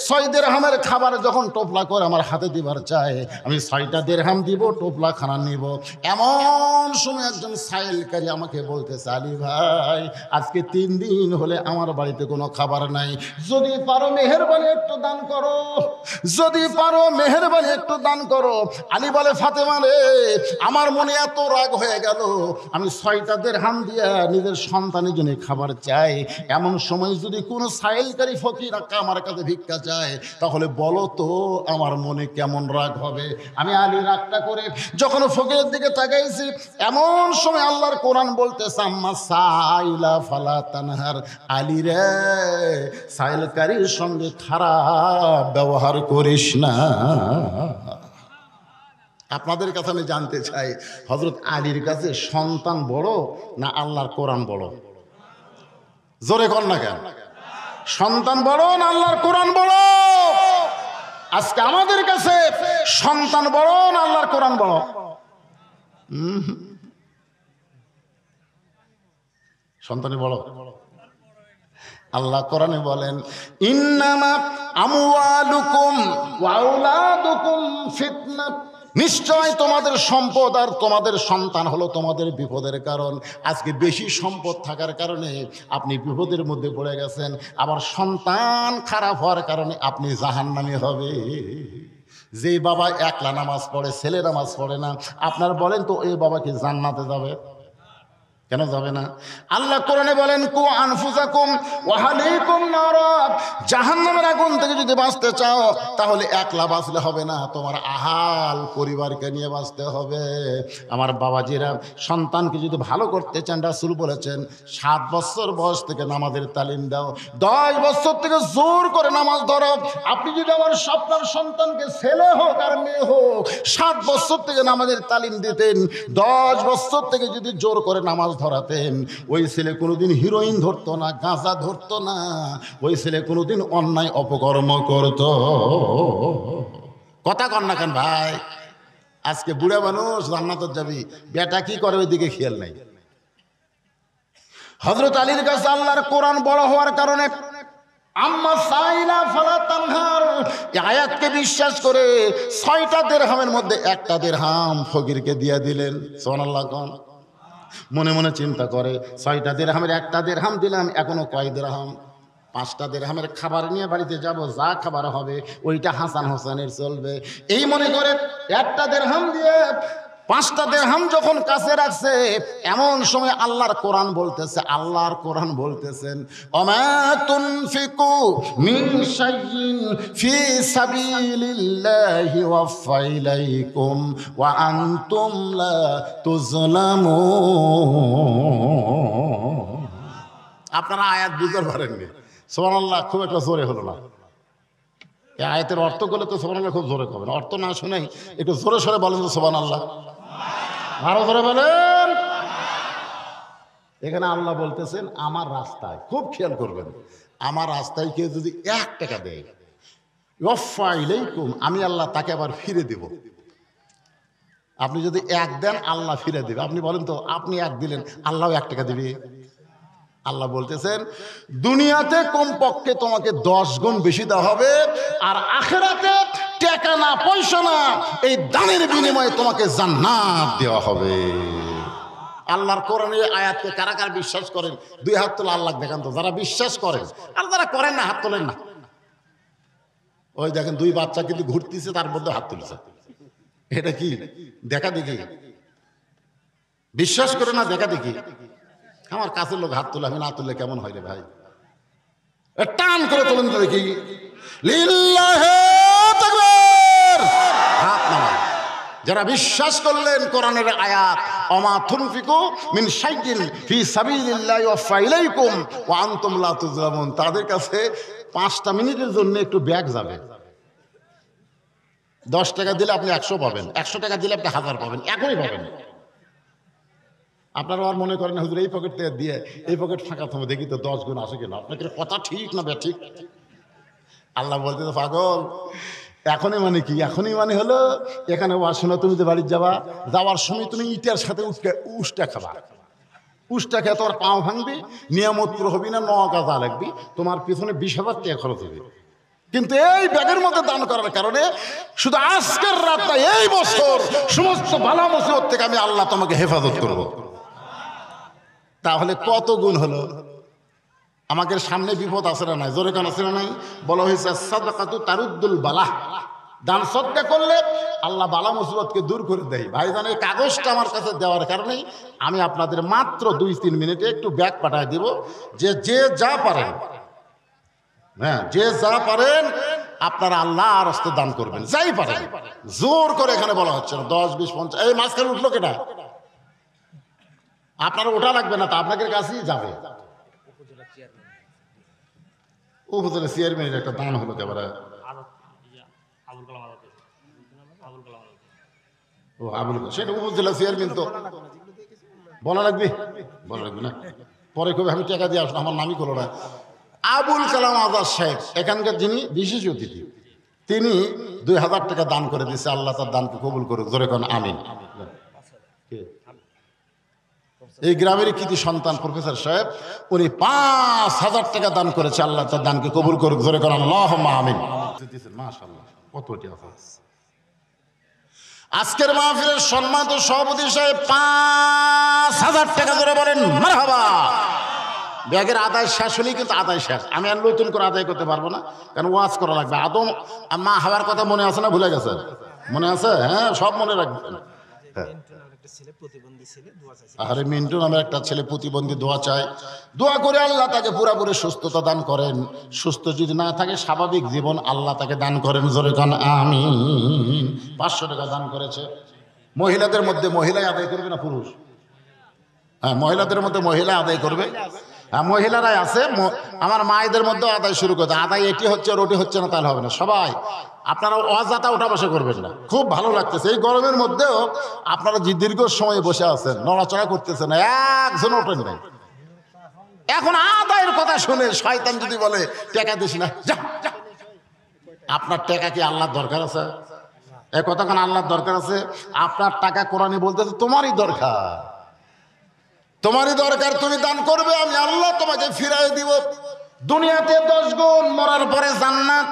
6 দিরহামের খাবার যখন টোপলা করে আমার হাতে দিবার চায়, আমি 6টা দিরহাম দিব, টোপলা খানা নিব। এমন সময় একজন সাইলকারী আমাকে বলতে, আলী ভাই আজকে 3 দিন হলে আমার বাড়িতে কোনো খাবার নাই, যদি পারো মেহেরবানি একটু দান করো, যদি পারো মেহেরবানি একটু দান করো। আলী বলে, ফাতেমা রে, আমার মনে এত রাগ হয়ে গেল, আমি 6টা দিরহাম দিয়া নিজের সন্তানের জন্য খাবার চাই। এমন সময় যদি কোনো সাইলকারী ফকির আমার কাছে ভিক্ষা চায়, তাহলে বলো তো আমার মনে কেমন রাগ হবে? আমি আলী রাগটা করে যখন ফকিরের দিকে তাকাইছি, এমন সময় আল্লাহর কোরআন বলতেছে, সাইলা ফালা তানহার, আলী রে সাইলকারীর সঙ্গে খারাপ ব্যবহার করিস না। আপনাদের কাছে আমি জানতে চাই, হযরত আলীর কাছে সন্তান বড় না আল্লাহর কোরআন বড়? জোরে কর না কেন? সন্তান বড় না আল্লাহর কোরআন বড়? আজকে আমাদের কাছে সন্তান বড় না আল্লাহর কোরআন বড়? সন্তানই বড়। আল্লাহ কোরআনে বলেন, ইন্নামা আমওয়ালুকুম ওয়া আওলাদুকুম ফিতনা, নিশ্চয় তোমাদের সম্পদ আর তোমাদের সন্তান হলো তোমাদের বিপদের কারণ। আজকে বেশি সম্পদ থাকার কারণে আপনি বিপদের মধ্যে পড়ে গেছেন, আবার সন্তান খারাপ হওয়ার কারণে আপনি জাহান্নামী হবে। যে বাবা একলা নামাজ পড়ে, ছেলে নামাজ পড়ে না, আপনার বলেন তো এই বাবা কি জান্নাতে যাবে? কেন যাবে না? আল্লাহ কোরআনে বলেন, কু আনফুসাকুম ওয়া আহলিকুম নারা, জাহান্নামের আগুন থেকে যদি বাঁচতে চাও তাহলে একলা বাঁচলে হবে না, তোমার আহাল পরিবারকে নিয়ে বাঁচতে হবে। আমার বাবাজিরা, সন্তানকে যদি ভালো করতে চান, রাসূল বলেছেন 7 বছর বয়স থেকে নামাজের তালিম দাও, 10 বছর থেকে জোর করে নামাজ ধরো। আপনি যদি আমার স্বপ্নের সন্তানকে ছেলে হোক আর মেয়ে হোক 7 বছর থেকে নামাজের তালিম দিতেন, 10 বছর থেকে যদি জোর করে নামাজ ধরাতেন, ওই ছেলে কোনোদিন হিরোইন ধরতো না, গাঁজা ধরতো না, ওই ছেলে কোনোদিন অন্যায় অপকর্ম করত। কথা কন না কেন ভাই? আজকে বুড়া মানুষ জান্নাতে যাবি, বেটা কি করে ওই দিকে খেয়াল নাই। হযরত আলীর কাছে আল্লাহর কোরআন বড় হওয়ার কারণে আম্মা সাইলা ফালা তানহার এই আয়াতকে বিশ্বাস করে 6টা দিরহামের মধ্যে 1টা দিরহাম ফকিরকে দিয়ে দিলেন। সুবহানাল্লাহ কোন? মনে মনে চিন্তা করে 6টা দিরহামের 1টা দিরহাম দিলাম, এখনো কয় দিরহাম? 5টা দিরহামের খাবার নিয়ে বাড়িতে যাব, যা খাবার হবে ওইটা হাসান হোসেনের চলবে। এই মনে করে 1টা দিরহাম দিয়ে 5টা দিরহাম যখন কাছে রাখছে, এমন সময় আল্লাহর কোরআন বলতেছেন, ওমা তুনফিকু মিন শাইইন ফি সাবিলিল্লাহি ওয়াফা ইলাইকুম ওয়া আনতুম লা তুজলামুন। আপনারা আয়াত বুঝতে পারেননি। সুবহানাল্লাহ, খুব একটা জোরে হলো না। এই আয়াতের অর্থ করলে তো সুবহানাল্লাহ খুব জোরে করবেন, অর্থ না শুনেই একটু জোরে সরে বলেন তো সুবহানাল্লাহ, আরো জোরে বলেন। এখানে আল্লাহ বলতেছেন আমার রাস্তায়, খুব খেয়াল করবেন, আমার রাস্তায় কেউ যদি 1 টাকা দেয়, ওয়াফা ইলাইকুম, আমি আল্লাহ তাকে আবার ফিরে দেব। আপনি যদি 1 দেন আল্লাহ ফিরে দেবে। আপনি বলেন তো, আপনি 1 দিলেন, আল্লাহ 1 টাকা দিবে? আল্লাহ বলতেছেন দুনিয়াতে কমপক্ষে তোমাকে 10 গুণ বেশি দেওয়া হবে, আর আখিরাতে টাকা না পয়সা না, এই দানের বিনিময়ে তোমাকে জান্নাত দেওয়া হবে। আল্লাহর কোরআনের আয়াতকে কারা কারা বিশ্বাস করেন? 2 হাত তোলা, আল্লাহ দেখান তো যারা বিশ্বাস করেন। আর যারা করেন না হাত তোলেন না। ওই দেখেন 2 বাচ্চা কিন্তু ঘুরতেছে, তার মধ্যে হাত তুলছে। এটা কি দেখা দেখি? বিশ্বাস করে না দেখা দেখি? আমার কাছের লোক হাত তোলে, আমি না তুললে কেমন হয় রে ভাই? টান করে তোলেন তো দেখি। লিল্লাহি তাকবীর, হাত নামান। যারা বিশ্বাস করলেন কোরআনের আয়াত, ওমা তুনফিকু মিন শাইইন ফি সাবিলিল্লাহি ওয়াফা ইলাইকুম ওয়া আনতুম লা তুজলামুন, তাদের কাছে 5টা মিনিটের জন্য একটু ব্যাগ যাবে। 10 টাকা দিলে আপনি 100 পাবেন, 100 টাকা দিলে আপনি 1000 পাবেন, এখনই পাবেন। আপনারা আর মনে করেন হুজুর এই পকেট থেকে দিয়ে এই পকেট ফাঁকা থামে, দেখি তো 10 গুণ আসে কিনা। আপনাকে কথা ঠিক না বে ঠিক? আল্লাহ বলতে তো পাগল, এখনই মানে কি? এখনই মানে হলো এখানে আসো না, তুমি তো বাড়ি যাওয়ার সময় তুমি ইটার সাথে উষ্টা খাবা। উষ্টা খেয়ে তোমার পাও ভাঙবি, নিয়ামত পুরো হবি না, 9 কাজা লাগবি, তোমার পিছনে 20,000 টাকা খরচ হবে। কিন্তু এই ব্যাগের মধ্যে দান করার কারণে শুধু আজকের রাতটা, এই বছর সমস্ত বালা মুসিবত থেকে আমি আল্লাহ তোমাকে হেফাজত করব। তাহলে কত গুণ হলো? আমাদের সামনে বিপদ আছে না নাই? জোরে কান আছে না নাই? বলা হয়েছে সাদাকাতু তারুদ্দুল বালা, দান সদকা করলে আল্লাহ বালা মুসিবতকে দূর করে দেয়। ভাইজান, এই কাগজটা আমার কাছে দেওয়ার কারণে আমি আপনাদের মাত্র 2-3 মিনিটে একটু ব্যাগ পাঠিয়ে দিব, যে যা পারেন, হ্যাঁ যে যা পারেন আপনারা আল্লাহর রাস্তায় দান করবেন, যাই পারেন। জোর করে এখানে বলা হচ্ছে না 10, 20, 50। এই মাঝখানে উঠলো কেটা? আপনারা ওটা লাগবে না, তা আপনাদের কাছেই যাবে। উপজেলা চেয়ারম্যানের একটা দান হলো এবারে। ও আবুল, সেটা উপজেলা চেয়ারম্যান, তো বলা লাগবে না, পরে কবে আমি টাকা দিয়ে আসলো, আমার নামই করলো না। আবুল কালাম আজাদ সাহেব এখানকার যিনি বিশেষ অতিথি, তিনি 2000 টাকা দান করে দিয়েছে। আল্লাহ তার দানকে কবুল করুক, জোরে কোন আমিন। এই গ্রামের কৃতি সন্তান প্রফেসর সাহেব, উনি 5000 টাকা দান করেছে। আল্লাহ তার দানকে কবুল করুক, জোরে কোন আল্লাহুম্মা আমিন। মাশাআল্লাহ, কত টাকা। আজকের মাহফিলের সম্মানিত সভাপতি সাহেব 5000 টাকা ধরে বলেন মারহাবা। ব্যাগের আদায় শেষ হলেই কিন্তু আদায় শেষ, আমি আর নতুন করে আদায় করতে পারবো না, কারণ ওয়াজ করা লাগবে। আদম মা হাওয়ার কথা মনে আছে না? ভুলে গেছে? মনে আছে? হ্যাঁ, সব মনে রাখবেন। আরে মিন্টু নামের একটা ছেলে প্রতিবন্ধী, দোয়া চায়, দোয়া করে আল্লাহ তাকে পুরোপুরি সুস্থতা দান করেন। সুস্থ যদি না থাকে, স্বাভাবিক জীবন আল্লাহ তাকে দান করেন। জোরে কান আমিন। 500 টাকা দান করেছে। মহিলাদের মধ্যে মহিলাই আদায় করবে না পুরুষ? হ্যাঁ, মহিলাদের মধ্যে মহিলা আদায় করবে। হ্যাঁ, মহিলারাই আছে। আমার মায়েদের মধ্যেও আদায় শুরু করতে, আদায় এটি হচ্ছে আর ওটি হচ্ছে না, তাহলে হবে না। সবাই আপনারা অজাতা ওঠা বসে করবেন না। খুব ভালো লাগতেছে এই গরমের মধ্যেও আপনারা যে দীর্ঘ সময় বসে আছেন, নড়াচড়া করতেছেন না, একজন ওঠেন নাই। এখন আদায়ের কথা শুনে শয়তান যদি বলে টাকা দিস না, যা, আপনার টাকা কি আল্লাহর দরকার আছে? এই কথাখান আল্লাহর দরকার আছে? আপনার টাকা কোরআনে বলতেছে তোমারই দরকার, তোমারই দরকার, তুমি দান করবে, আমি আল্লাহ তোমাকে ফিরাই দিব। দুনিয়াতে 10 গুণ, মরার পরে জান্নাত।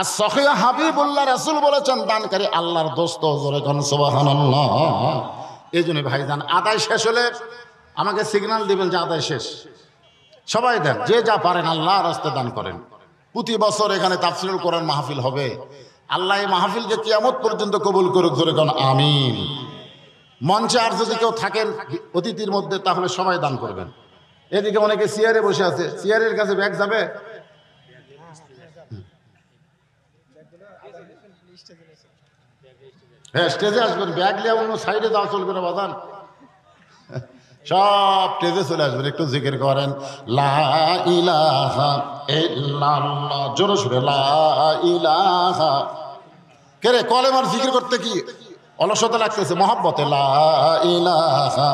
আর সহিহ হাবিবুল্লাহ রাসূল বলেছেন, দানকারী আল্লাহর দোস্ত। জোরে কোন সুবহানাল্লাহ। এই জন্য ভাইজান, আদায় শেষ হলে আমাকে সিগন্যাল দিবেন যে আদায় শেষ। সবাই দেন, যে যা পারেন আল্লাহর রাস্তায় দান করেন। প্রতি বছর এখানে তাফসীরুল কোরআন মাহফিল হবে। আল্লাহ এই মাহফিলকে কিয়ামত পর্যন্ত কবুল করুক। জোরে কোন আমিন। মঞ্চে আর যদি কেউ থাকেন অতিথির মধ্যে, তাহলে সবাই দান করবেন। এদিকে অনেকে চেয়ারে বসে আছে, চেয়ারের কাছে ব্যাগ যাবে? হ্যাঁ, স্টেজে আসবেন। ব্যাগ নিয়ে অন্য সাইডে যাওয়া চলবে না বাজান, সব স্টেজে চলে আসবেন। একটু জিকির করেন, লা ইলাহা ইল্লাল্লাহ। জোরে সুরে লা ইলাহা। কে রে, কলেমার জিকির করতে কি অলসতা লাগতেছে? মহব্বতে লা ইলাহা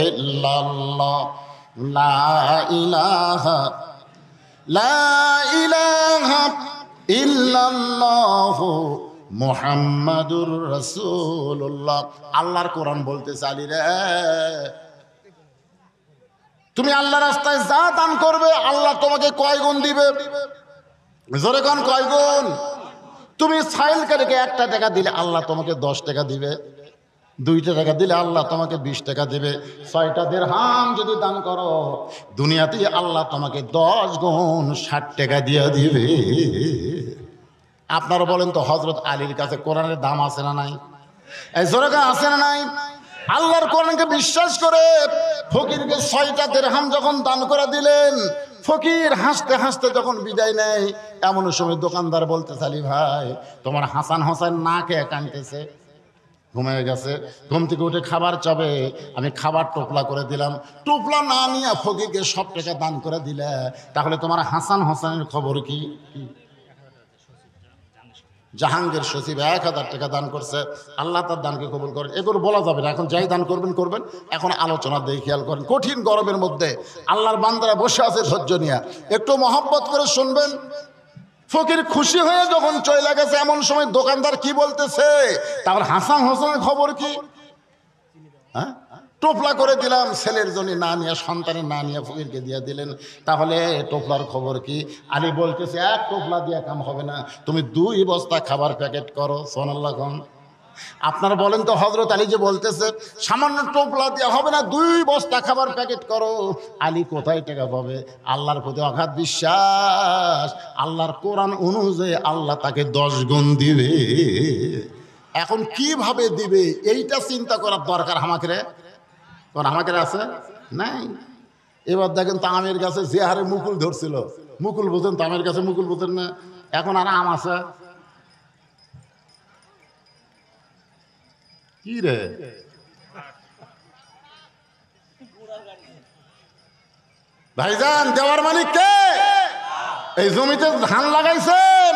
ইল্লাল্লাহ, লা ইলাহা, লা ইলাহা ইল্লাল্লাহু মুহাম্মাদুর রাসূলুল্লাহ। আল্লাহর কোরআন বলতেছে, আলী রে, তুমি আল্লাহর রাস্তায় যা দান করবে আল্লাহ তোমাকে কয় গুণ দিবে? জোরে কোন কয় গুণ? তুমি সাইলকারীকে 1টা টাকা দিলে আল্লাহ তোমাকে 10 টাকা দিবে। 2টা টাকা দিলে আল্লাহ তোমাকে 20 টাকা দিবে। 6টা দিরহাম যদি দান করো, দুনিয়াতেই আল্লাহ তোমাকে 10 গুণ 60 টাকা দিয়ে দিবে। আপনারা বলেন তো, হযরত আলীর কাছে কোরআনের দাম আছে না নাই? এই জোরে আছে না নাই? আল্লাহর কোরআনকে বিশ্বাস করে ফকিরকে 6টা দিরহাম যখন দান করে দিলেন, ফকির হাসতে হাসতে যখন বিদায় নেয়, এমন সময় দোকানদার বলতে, আলী ভাই, তোমার হাসান হোসেন না খেয়ে কাঁদতেছে, ঘুমিয়ে গেছে, ঘুম থেকে উঠে খাবার চাবে, আমি খাবার টোপলা করে দিলাম। টোপলা না নিয়ে ফকিরকে সব টাকা দান করে দিলে, তাহলে তোমার হাসান হোসেনের খবর কি? জাহাঙ্গীর সচিব 1000 টাকা দান করছে, আল্লাহ তার দানকে কবুল করেন। এগুলো বলা যাবে না, এখন যাই দান করবেন করবেন। এখন আলোচনা দিয়ে খেয়াল করেন, কঠিন গরমের মধ্যে আল্লাহর বান্দারা বসে আছে ধৈর্য নিয়ে, একটু মহব্বত করে শুনবেন। ফকির খুশি হয়ে যখন চলে গেছে, এমন সময় দোকানদার কি বলতেছে, তারপর হাসান হোসেনের খবর কি? হ্যাঁ, টোপলা করে দিলাম, ছেলের জন্য না নিয়ে, সন্তানের না নিয়ে ফকিরকে দিয়ে দিলেন, তাহলে টোপলার খবর কি? আলী বলতেছে, 1 টোপলা দিয়ে কাম হবে না, তুমি 2 বস্তা খাবার প্যাকেট করো। সুবহানাল্লাহ। আপনারা বলেন তো, হযরত আলী যে বলতেছে সামান্য টোপলা দিয়ে হবে না, 2 বস্তা খাবার প্যাকেট করো, আলী কোথায় টাকা পাবে? আল্লাহর প্রতি অগাধ বিশ্বাস, আল্লাহর কোরআন অনুযায়ী আল্লাহ তাকে 10 গুণ দিবে। এখন কিভাবে দিবে এইটা চিন্তা করার দরকার আমাকে রে। আমাকে আছে নাই? এবার দেখেন, তামের গাছে যে হারে মুকুল ধরছিল, মুকুল বোঝেন? তামের গাছে মুকুল বোঝেন না? এখন আর আম আছে কি রে? ভাইজান, দেওয়ার মালিক কে? এই জমিতে ধান লাগাইছেন,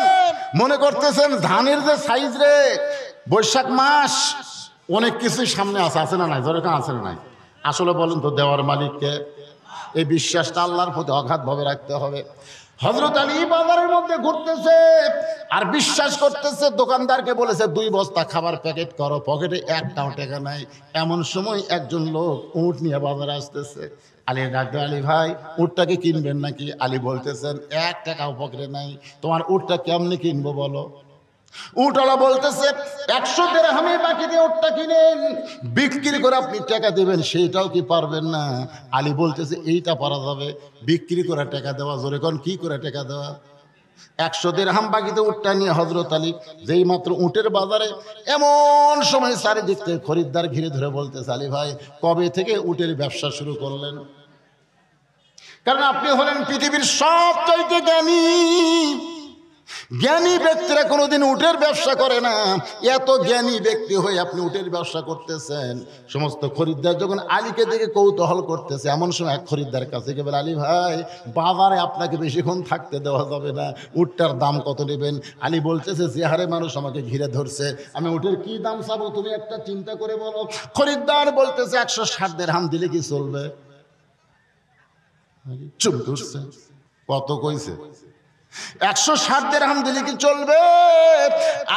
মনে করতেছেন ধানের যে সাইজ রে, বৈশাখ মাস অনেক কিছুই সামনে আছে না নাই? যেরকম আছে না নাই? আসলে বলেন তো, দেওয়ার মালিককে? এই বিশ্বাসটা আল্লাহর প্রতি অগাধভাবে রাখতে হবে। হযরত আলী বাজারের মধ্যে ঘুরতেছে আর বিশ্বাস করতেছে, দোকানদারকে বলেছে 2 বস্তা খাবার প্যাকেট করো, পকেটে 1টাও টাকা নাই। এমন সময় একজন লোক উট নিয়ে বাজারে আসতেছে। আলী ডাকতে, আলী ভাই, উটটাকে কিনবেন নাকি? আলী বলতেছেন, 1 টাকাও পকেটে নাই, তোমার উটটা কেমনি কিনবো বলো? উটওয়ালা বলতেছে, 100 দিরহামে বাকি দিয়ে উটটা কিনেন, বিক্রি করে আপনি টাকা দেবেন, সেইটাও কি পারবেন না? আলী বলতেছে, এইটা পারা যাবে, বিক্রি করে টাকা দেওয়া। জোরে কোন, কি করে টাকা দেওয়া? 100 দিরহাম বাকিতে উটটা নিয়ে হযরত আলী যেই মাত্র উটের বাজারে, এমন সময় চারিদিক থেকে খরিদ্দার ঘিরে ধরে বলতেছে, আলী ভাই কবে থেকে উটের ব্যবসা শুরু করলেন? কারণ আপনি হলেন পৃথিবীর সবচাইতে জ্ঞানী। জ্ঞানী ব্যক্তিরা কোনোদিন উটের ব্যবসা করে না। এত জ্ঞানী ব্যক্তি হয়ে আপনি উটের ব্যবসা করতেছেন। সমস্ত খরিদ্দার যখন আলীকে দেখে কৌতূহল করতেছে, এমন সময় এক খরিদ্দার কাছে গিয়ে বলে, আলী ভাই বাজারে আপনাকে বেশিক্ষণ থাকতে দেওয়া যাবে না, উটটার দাম কত নেবেন? আলী বলতেছে, যে হারে মানুষ আমাকে ঘিরে ধরছে, আমি উটের কি দাম চাবো তুমি একটা চিন্তা করে বলো। খরিদ্দার বলতেছে 160 দিরহাম দিলে কি চলবে? চুপ করছে। কত কইছে? 160 দিরহাম দিলে কি চলবে?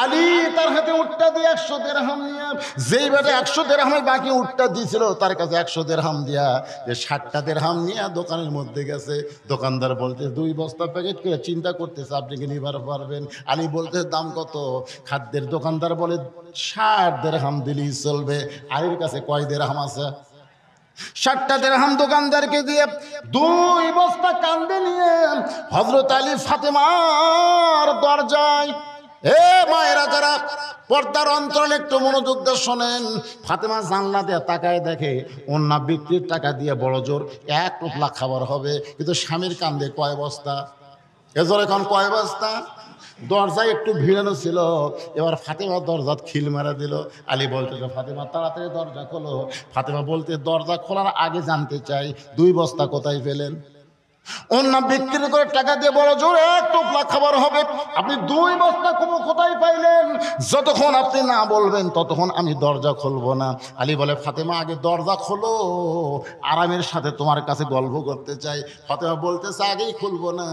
আলী তার হাতে উটটা দিয়ে 100 দিরহাম নিয়ে, যেই বেটা 100 দিরহামের বাকি উটটা দিয়েছিল তার কাছে 100 দিরহাম দিয়া, যে 60টা দিরহাম নিয়ে দোকানের মধ্যে গেছে। দোকানদার বলতে 2 বস্তা প্যাকেট করে, চিন্তা করতেছে আপনি কি নিবার পারবেন? আলী বলতে দাম কত? খাদ্যের দোকানদার বলে 60 দিরহাম দিলেই চলবে। আলীর কাছে কয় দিরহাম আছে? 60টা দিরহাম দোকানদারকে দিয়ে 2 বস্তা কান্দে নিয়ে হযরত আলী ফাতেমার দরজায়। এ মায়েরা যারা পর্দার অন্তরালে একটু মনোযোগ দিয়ে শোনেন, ফাতেমা জানলা দিয়ে তাকায় দেখে অন্য বিক্রির টাকা দিয়ে বড় জোর 1 টোপলা খাবার হবে, কিন্তু স্বামীর কান্দে কয় বস্তা? এজোর এখন কয় বস্তা? দরজায় একটু ভিড়ানো ছিল, এবার ফাতেমা দরজা খিল মারা দিল। আলী বলতে, ফাতেমা তাড়াতাড়ি দরজা খোলো। ফাতেমা বলতে, দরজা খোলার আগে জানতে চাই 2 বস্তা কোথায় পেলেন? অন্য বিক্রি করে টাকা দিয়ে বড় জোর 1 টোপলা খাবার হবে, আপনি 2 বস্তা কোথায় পাইলেন? যতক্ষণ আপনি না বলবেন ততক্ষণ আমি দরজা খুলবো না। আলী বলে, ফাতেমা আগে দরজা খোলো, আরামের সাথে তোমার কাছে গল্প করতে চাই। ফাতেমা বলতেছে, আগেই খুলবো না,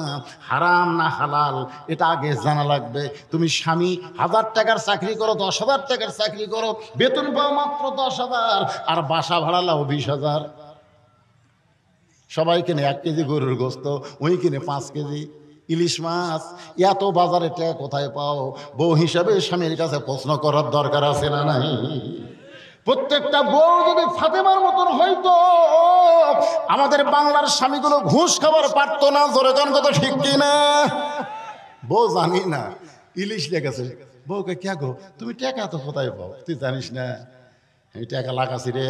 হারাম না হালাল এটা আগে জানা লাগবে। তুমি স্বামী 1000 টাকার চাকরি করো, 10,000 টাকার চাকরি করো, বেতন পাও মাত্র 10,000, আর বাসা ভাড়া লাও 20,000। সবাই কিনে 1 কেজি গরুর গোস্ত, ওই কিনে 5 কেজি ইলিশ মাছ। এত বাজারে টাকা কোথায় পাও? বউ হিসাবে স্বামীর কাছে প্রশ্ন করার দরকার আছে না নাই? প্রত্যেকটা বউ যদি ফাতেমার মতন হইতো, আমাদের বাংলার স্বামীগুলো ঘুষ খাবার পারতো না। জোরে গান কথা ঠিক কিনা? বউ জানি না ইলিশ লেগেছে, বউকে কে গো তুমি টাকা তো কোথায় পাও? তুই জানিস না আমি টাকা লাগাছি রে,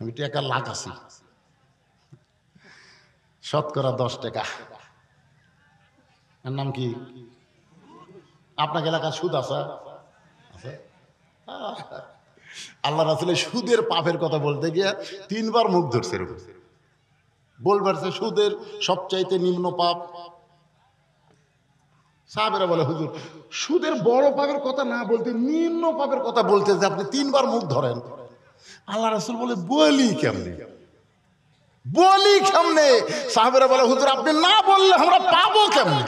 আমি টাকা লাগাছি শতকরা 10 টাকা। এর নাম কি? আপনার এলাকার সুদ আছে? আল্লাহ রাসূলের সুদের পাপের কথা বলতে গিয়ে 3 বার মুখ ধরছে। বলবার সুদের সবচাইতে নিম্ন পাপ। সাহাবেরা বলে, হুজুর সুদের বড় পাপের কথা না বলতে নিম্ন পাপের কথা বলতে যে আপনি 3 বার মুখ ধরেন। আল্লাহ রাসূল বলে, বলি কেমনে? বলি কেমনে? সাহাবেরা বলে, হুজুর আপনি না বললে আমরা পাবো কেমনে?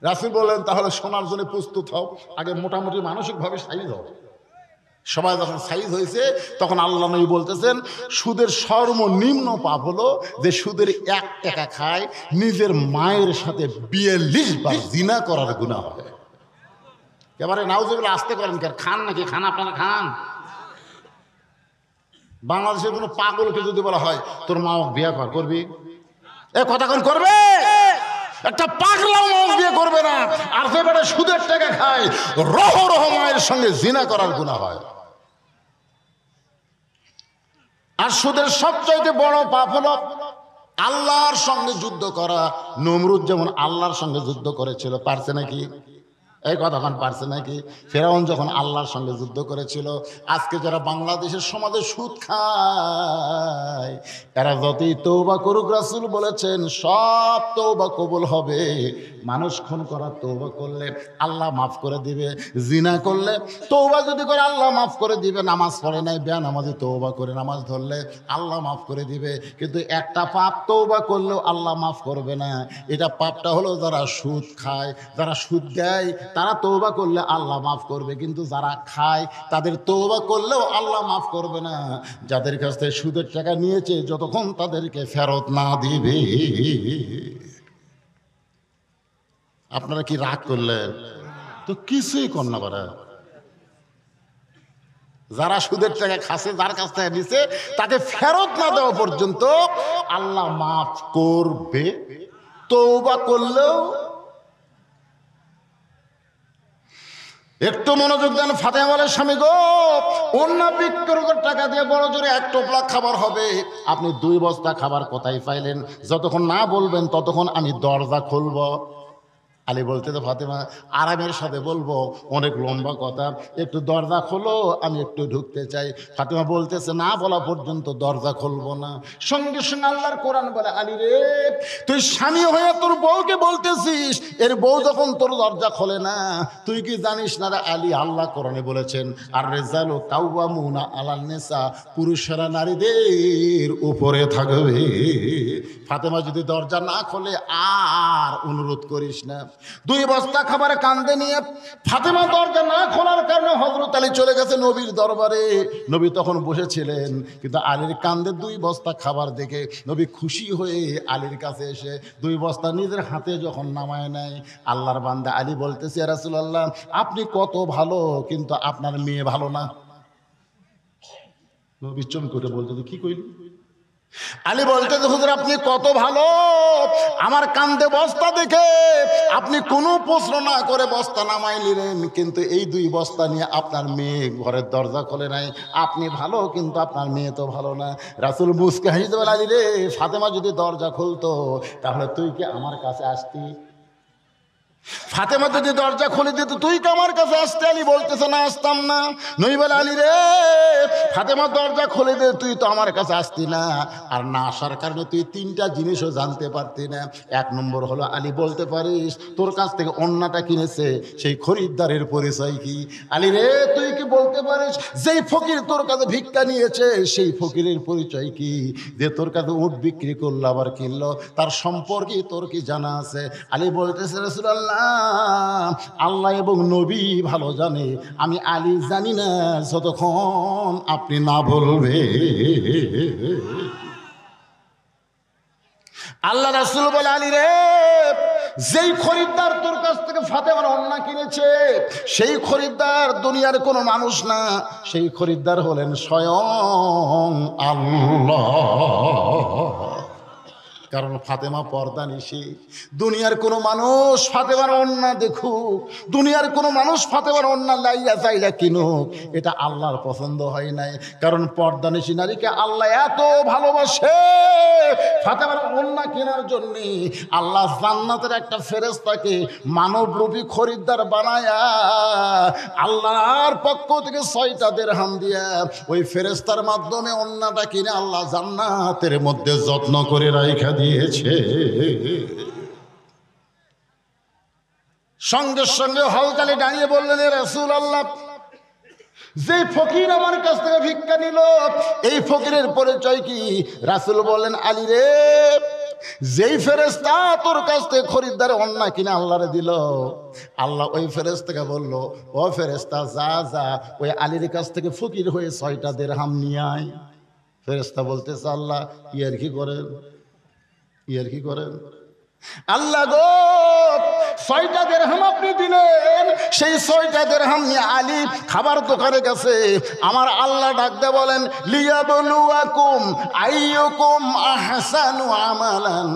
রাসূল বললেন, তাহলে শোনার জন্য প্রস্তুত হও, আগে মোটামুটি মানসিকভাবে সাইজ হও। সবাই যখন সাইজ হয়েছে তখন আল্লাহ নবী বলতেছেন, সুদের সর্বনিম্ন পাপ হলো যে সুদের 1 টাকা খায়, নিজের মায়ের সাথে 42 বার জিনা করার গুনাহ হবে। এবারে নাউজুবিল্লাহ আসতে করেন, খান নাকি? খান, আপনারা খান? বাংলাদেশের কোনো পাগলকে যদি বলা হয় তোর মা বিয়ে করবি, এ কথা কোন করবে? একটা পাগলাও মা বিয়ে করবে না। আর যে বেটা সুদের টাকা খায়, রহ রহ মায়ের সঙ্গে জিনা করার গুনাহ হয়। আর সুদের সবচাইতে বড় পাপ হলো আল্লাহর সঙ্গে যুদ্ধ করা। নমরুদ যেমন আল্লাহর সঙ্গে যুদ্ধ করেছিল, পারছে নাকি? এই কথাক্ষণ পারছে নাকি? ফেরাউন যখন আল্লাহর সঙ্গে যুদ্ধ করেছিল। আজকে যারা বাংলাদেশের সমাজে সুদ খায়, এরা যতই তওবা করুক, রাসূল বলেছেন সব তওবা কবুল হবে। মানুষ খুন করার তওবা করলে আল্লাহ মাফ করে দিবে, জিনা করলে তওবা যদি করে আল্লাহ মাফ করে দিবে, নামাজ পড়ে নাই বেনামাজি তওবা করে নামাজ ধরলে আল্লাহ মাফ করে দিবে। কিন্তু একটা পাপ তওবা করলেও আল্লাহ মাফ করবে না। এটা পাপটা হলো যারা সুদ খায়, যারা সুদ দেয়, তারা তওবা করলে আল্লাহ মাফ করবে, কিন্তু যারা খায় তাদের তওবা করলেও আল্লাহ মাফ করবে না। যাদের কাছ থেকে সুদের টাকা নিয়েছে, যতক্ষণ তাদেরকে ফেরত না দিবে। আপনারা কি রাগ করলেন? তো কিছুই কন্যা করে। যারা সুদের টাকা খাচ্ছে, যার কাছ থেকে নিছে, তাকে ফেরত না দেওয়া পর্যন্ত আল্লাহ মাফ করবে তওবা করলেও একটু মনোযোগ দেন। ফাতেমা বলে, স্বামী গো, অন্য বিক্রি করে টাকা দিয়ে বড় জোরে 1 টোপলা খাবার হবে, আপনি 2 বস্তা খাবার কোথায় পাইলেন? যতক্ষণ না বলবেন ততক্ষণ আমি দরজা খুলব। আলী বলতেছে, ফাতেমা আরামের সাথে বলবো, অনেক লম্বা কথা, একটু দরজা খোলো, আমি একটু ঢুকতে চাই। ফাতেমা বলতেছে, না বলা পর্যন্ত দরজা খুলবো না। সঙ্গে সঙ্গে আল্লাহর কোরআন বলে, আলী রে, তুই স্বামী হয়ে তোর বউকে বলতেছিস, এর বউ যখন তোর দরজা খোলে না, তুই কি জানিস না রে আলী, আল্লাহ কোরআনে বলেছেন, আর রেজালু কাওয়ামুনা আলান নিসা, পুরুষেরা নারীদের উপরে থাকবে। ফাতেমা যদি দরজা না খোলে আর অনুরোধ করিস না। 2 বস্তা খাবার কান্দে নিয়ে ফাতেমা দরজা না খোলার কারণে হযরত আলী চলে গেছে নবীর দরবারে। নবী তখন বসেছিলেন, কিন্তু আলীর কান্দে 2 বস্তা খাবার দেখে নবী খুশি হয়ে আলীর কাছে এসে 2 বস্তা নিজের হাতে যখন নামায় নেয়, আল্লাহর বান্দা আলী বলতেছে, ইয়া রাসূলুল্লাহ, আপনি কত ভালো, কিন্তু আপনার মেয়ে ভালো না। নবী চমকে করে বলতেছে, কি কইলি? আলী বলতে, হুজুর আপনি কত ভালো, আমার কান্দে বস্তা দেখে আপনি কোনো প্রশ্ন না করে বস্তা নামাই নিলেন, কিন্তু এই 2 বস্তা নিয়ে আপনার মেয়ে ঘরের দরজা খোলে নাই। আপনি ভালো, কিন্তু আপনার মেয়ে তো ভালো না। রাসূল মুসকে হাসিতে বলে, আলী রে, ফাতেমা যদি দরজা খুলতো তাহলে তুই কি আমার কাছে আসতি? ফাতেমা যদি দরজা খুলে দিত তুই কি আমার কাছে আসতে? আলী বলতেছে, না, আসতাম না। নবী বলে, আলী রে, ফাতেমা দরজা খুলে দে, তুই তো আমার কাছে আসতি না, আর না আসার কারণে তুই 3টা জিনিসও জানতে পারতি না। 1 নম্বর হলো, আলী বলতে পারিস তোর কাছ থেকে অন্যটা কিনেছে সেই খরিদ্দারের পরিচয় কি? আলী রে, তুই কি বলতে পারিস যেই ফকির তোর কাছে ভিক্ষা নিয়েছে সেই ফকিরের পরিচয় কি? যে তোর কাছে উট বিক্রি করলো আবার কিনলো, তার সম্পর্কে তোর কি জানা আছে? আলী বলতেছে, রাসূলুল্লাহ, আল্লাহ এবং নবী ভালো জানে, আমি আলী জানি না যতক্ষণ আপনি না বলবে। আল্লাহ রাসূল বলে, আলী রে, যেই খরিদ্দার তোর কাছ থেকে ফাতেমার ওড়না কিনেছে সেই খরিদ্দার দুনিয়ার কোনো মানুষ না, সেই খরিদ্দার হলেন স্বয়ং আল্লাহ। কারণ ফাতেমা পর্দা নিশি। দুনিয়ার কোনো মানুষ ফাতেমার ওড়না দেখুক, দুনিয়ার কোনো মানুষ ফাতেমার ওড়না লাইয়া চাইলা কিনুক, এটা আল্লাহর পছন্দ হয় নাই। কারণ পর্দা নিশি নারীকে আল্লাহ এত ভালোবাসে, ফাতেমার ওড়না কেনার জন্য আল্লাহ জান্নাতের একটা ফেরেশতাকে মানবরূপী খরিদ্দার বানায়া আল্লাহর পক্ষ থেকে 6টা দিরহাম দিয়া ওই ফেরেশতার মাধ্যমে ওড়নাটা কিনে আল্লাহ জান্নাতের মধ্যে যত্ন করে রাখা দিয়েছে। সঙ্গে সঙ্গে হযরত দাঁড়িয়ে বললেন, এ রাসূলুল্লাহ, যে ফকির আমার কাছ থেকে ভিক্ষা নিল এই ফকিরের পরিচয় কি? রাসূল বললেন, আলী রে, যেই ফেরেশতা তোর কাছ থেকে খরিদ্দার ওড়না কিনে আল্লাহরে দিল, আল্লাহ ওই ফেরেশতাকে বলল, ও ফেরেশতা, যা যা ওই আলীর কাছ থেকে ফকির হয়ে 6টা দিরহাম নিয়ে আয়। ফেরেশতা বলতেছে, আল্লাহ ইয়ার কি করেন, ইয়ার কি করেন? আল্লাহ গো, 6টা দিরহাম আপনি দিলেন, সেই 6টা দিরহাম নিয়ে আলী খাবার দোকানে গেছে। আমার আল্লাহ ডাক দিয়ে বলেন, লিয়াবলুয়াকুম আইয়ুকুম আহসানু আমালান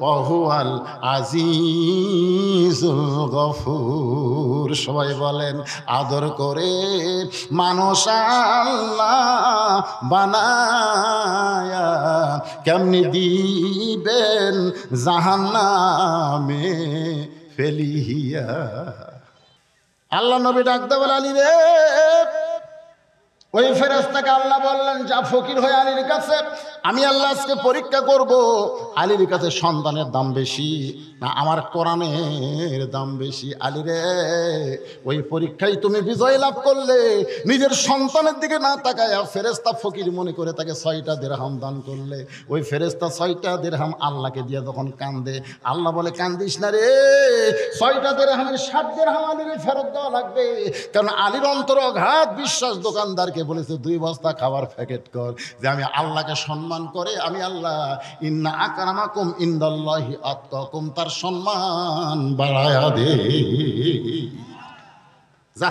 ওয়া হুয়াল আজিজুল গফুর। সবাই বলেন, আদর করে মানুষ আল্লাহ বানায়া কেমনি দিবেন জাহান্নামে ফেলিয়া। আল্লাহ নবী ডাকতে বলে, আলী রে, ওই ফেরেশতাকে আল্লাহ বললেন, যা ফকির হয়ে আলীর কাছে, আমি আল্লাহ আজকে পরীক্ষা করব আলীর কাছে সন্তানের দাম বেশি না আমার কোরআনের দাম বেশি। আলী রে, ওই পরীক্ষায় তুমি বিজয় লাভ করলে নিজের সন্তানের দিকে না তাকায় ফেরেশতা ফকির মনে করে তাকে 6টা দিরহাম দান করলে। ওই ফেরেশতা 6টা দিরহাম আল্লাহকে দিয়ে যখন কান্দে, আল্লাহ বলে, কান্দিস না রে, 6টা দিরহামের 7 দিরহাম আলীর ফেরত দেওয়া লাগবে। কারণ আলীর অন্তর অগাধ বিশ্বাস দোকানদারকে বলেছে 2 বস্তা খাবার প্যাকেট কর, যে আমি আল্লাহকে সম্মান করে, আমি আল্লাহ ইন্না আকরামাকুম ইনদাল্লাহি আতকাকুম, তার সম্মান বাড়ায়া দে। যা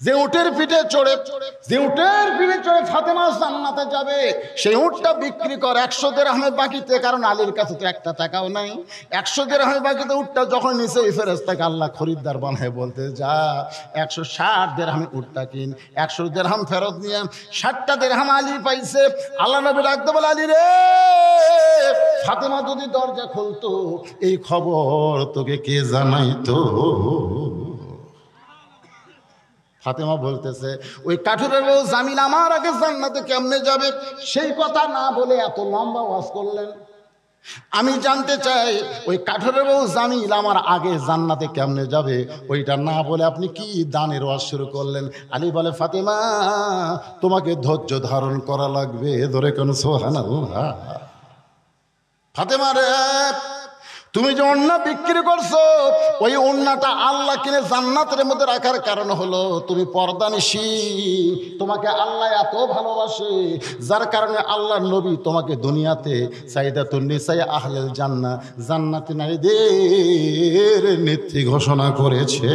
যে উটের পিঠে চড়ে ফাতেমা জান্নাতে যাবে, সেই উটটা বিক্রি কর 100 দিরহামে বাকিতে, কারণ আলীর কাছে তো একটা টাকাও নাই। 100 দিরহামে বাকিতে উটটা যখন নিচে, ওই ফেরেশতাকে আল্লাহ খরিদ্দার বানায় বলতে, যা 160 দিরহামে উটটা কিন। 100 দিরহাম ফেরত নিয়ে 60টা দিরহাম আলী পাইছে। আল্লাহ নবী ডাকতে বলে, আলী রে, ফাতেমা যদি দরজা খুলতো এই খবর তোকে কে জানাইতো? ফাতেমা বলতেছে, ওই কাঠুরের বউ জামিল আমার আগে জান্নাতে কেমনে যাবে সেই কথা না বলে এত লম্বা ওয়াজ করলেন। আমি জানতে চাই, ওই কাঠুরের বউ জামিল আমার আগে জান্নাতে কেমনে যাবে ওইটা না বলে আপনি কি দানের ওয়াজ শুরু করলেন? আলী বলে, ফাতেমা তোমাকে ধৈর্য ধারণ করা লাগবে। ধরে কোন সুবহানাল্লাহ। ফাতেমা রে, তুমি যে ওন্না বিক্রি করছো, ওই ওন্নাটা আল্লাহ কিনে জান্নাতের মধ্যে রাখার কারণ হলো তুমি পর্দানিশী। তোমাকে আল্লাহ এত ভালোবাসে, যার কারণে আল্লাহ নবী তোমাকে দুনিয়াতে সাইদাতুন নিসা আহলেল জান্নাহ, জান্নাতি নারীদের নেত্রী ঘোষণা করেছে।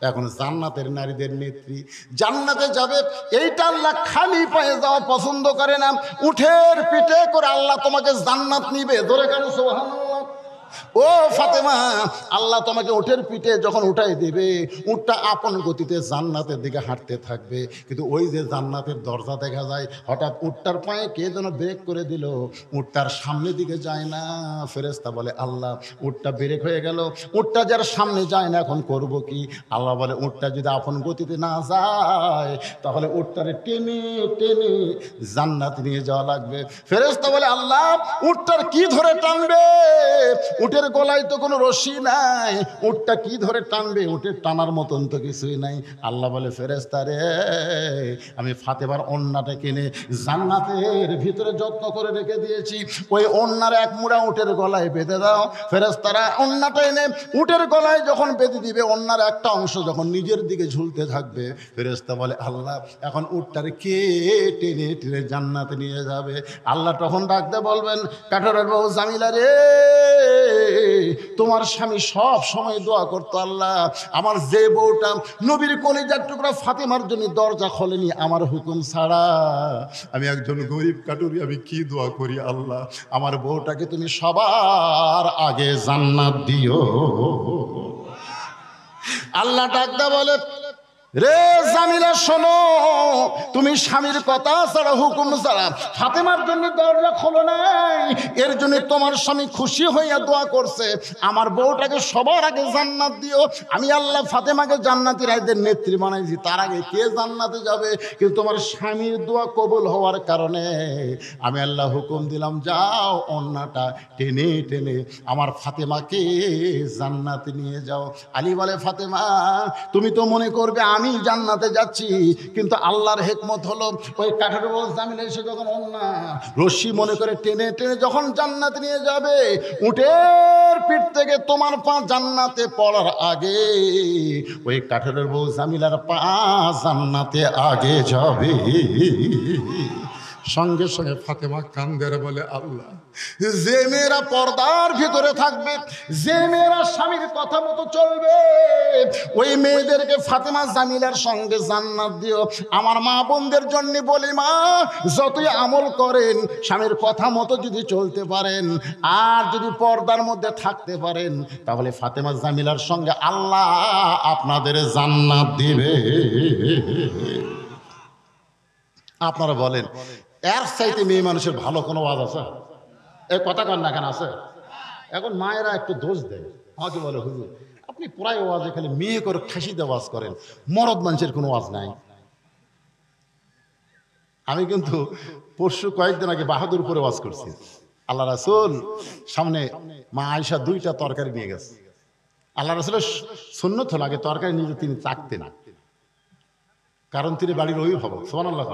এখন জান্নাতের নারীদের নেত্রী জান্নাতে যাবে, এইটা আল্লাহ খালি পায়ে যাওয়া পছন্দ করে না। উঠের পিঠে করে আল্লাহ তোমাকে জান্নাত নিবে। ধরে কেন সুবহানাল্লাহ। ও ফাতেমা, আল্লাহ তোমাকে উটের পিঠে যখন উঠাই দিবে, উটটা আপন গতিতে জান্নাতের দিকে হাঁটতে থাকবে। কিন্তু ওই যে জান্নাতের দরজা দেখা যায়, হঠাৎ উটটার পায়ে কে যেন ব্রেক করে দিল, উটটার সামনের দিকে যায় না। ফেরেশতা বলে, আল্লাহ উটটা ব্রেক হয়ে গেল, উটটা যার সামনে যায় না, এখন করব কি? আল্লাহ বলে, উটটা যদি আপন গতিতে না যায় তাহলে উটটারে টেনে টেনে জান্নাত নিয়ে যাওয়া লাগবে। ফেরেশতা বলে, আল্লাহ উটটার কি ধরে টানবে? উটের গলায় তো কোনো রশি নাই, উটটা কি ধরে টানবে? উটের টানার মতন তো কিছুই নাই। আল্লাহ বলে, ফেরেশতা রে, আমি ফাতেমার ওন্নাটা কিনে জান্নাতের ভিতরে যত্ন করে রেখে দিয়েছি, ওই ওন্নার এক মুড়া উটের গলায় বেঁধে দাও। ফেরেশতারা ওন্নাটা এনে উটের গলায় যখন বেঁধে দিবে, ওন্নার একটা অংশ যখন নিজের দিকে ঝুলতে থাকবে, ফেরেশতা বলে, আল্লাহ এখন উটটারে কে টেনে টেনে জান্নাতে নিয়ে যাবে? আল্লাহ তখন ডাকতে বলবেন, কাঠুরের বউ জামিলা রে, তোমার স্বামী সব সময় দোয়া করতো, আল্লাহ আমার যে বউটা নবীর কলিজার টুকরা ফাতেমার জন্য দরজা খোলেনি আমার হুকুম ছাড়া, আমি একজন গরিব কাটুরি, আমি কি দোয়া করি, আল্লাহ আমার বউটাকে তুমি সবার আগে জান্নাত দিও। আল্লাহ ডাকদা বলে, রে জামিলা শোনো, তুমি স্বামীর কথা ছাড়া, হুকুম ছাড়া ফাতেমার জন্য দরজা খোলো নাই, এর জন্য তোমার স্বামী খুশি হইয়া দোয়া করছে, আমার বউটাকে সবার আগে জান্নাত দিও। আমি আল্লাহ ফাতেমাকে জান্নাতি রাইদের নেত্রী বানাইছি, তার আগে কে জান্নাতে যাবে? কিন্তু তোমার স্বামীর দোয়া কবুল হওয়ার কারণে আমি আল্লাহ হুকুম দিলাম, যাও ওন্নাটা টেনে টেনে আমার ফাতেমাকে জান্নাতে নিয়ে যাও। আলী বলে, ফাতেমা তুমি তো মনে করবে আমি জান্নাতে যাচ্ছি, কিন্তু আল্লাহর হিকমত হলো, ওই কাঠের বউ জামিল এসে যখন ওন্না রশি মনে করে টেনে টেনে যখন জান্নাতে নিয়ে যাবে, উটের পিঠ থেকে তোমার পা জান্নাতে পড়ার আগে ওই কাঠের বউ জামিলার পা জান্নাতে আগে যাবে। সঙ্গে সঙ্গে ফাতেমা কান্দের বলে, আল্লাহ যে মেয়েরা পর্দার ভিতরে থাকবে, যে মেয়েরা স্বামীর কথা মতো চলবে, ওই মেয়েদেরকে ফাতেমা জামিলার সঙ্গে জান্নাত দিও। আমার মা বোনদের জন্য বলি, মা যতই আমল করেন, স্বামীর কথা মতো যদি চলতে পারেন আর যদি পর্দার মধ্যে থাকতে পারেন, তাহলে ফাতেমা জামিলার সঙ্গে আল্লাহ আপনাদের জান্নাত দিবে। আপনারা বলেন, এর চাইতে মেয়ে মানুষের ভালো কোনো ওয়াজ আছে? এই কথা কন না কেন আছে? এখন মায়েরা একটু দোষ দেয়, আমাকে বলে, হুজুর আপনি প্রায় ওয়াজ এখানে মেয়ে করে খাসিতে ওয়াজ করেন, মরদ মানুষের কোনো ওয়াজ নাই। আমি কিন্তু পরশু কয়েকদিন আগে বাহাদুরপুরে ওয়াজ করছি। আল্লাহ রাসূল সামনে মা আয়েশা 2টা তরকারি নিয়ে গেছে। আল্লাহ রাসূলের সুন্নত হলো আগে তরকারি নিয়ে তিনি চাকতেন না, কারণ তিনি বাড়ির অভিভাবক। সুবহানাল্লাহ।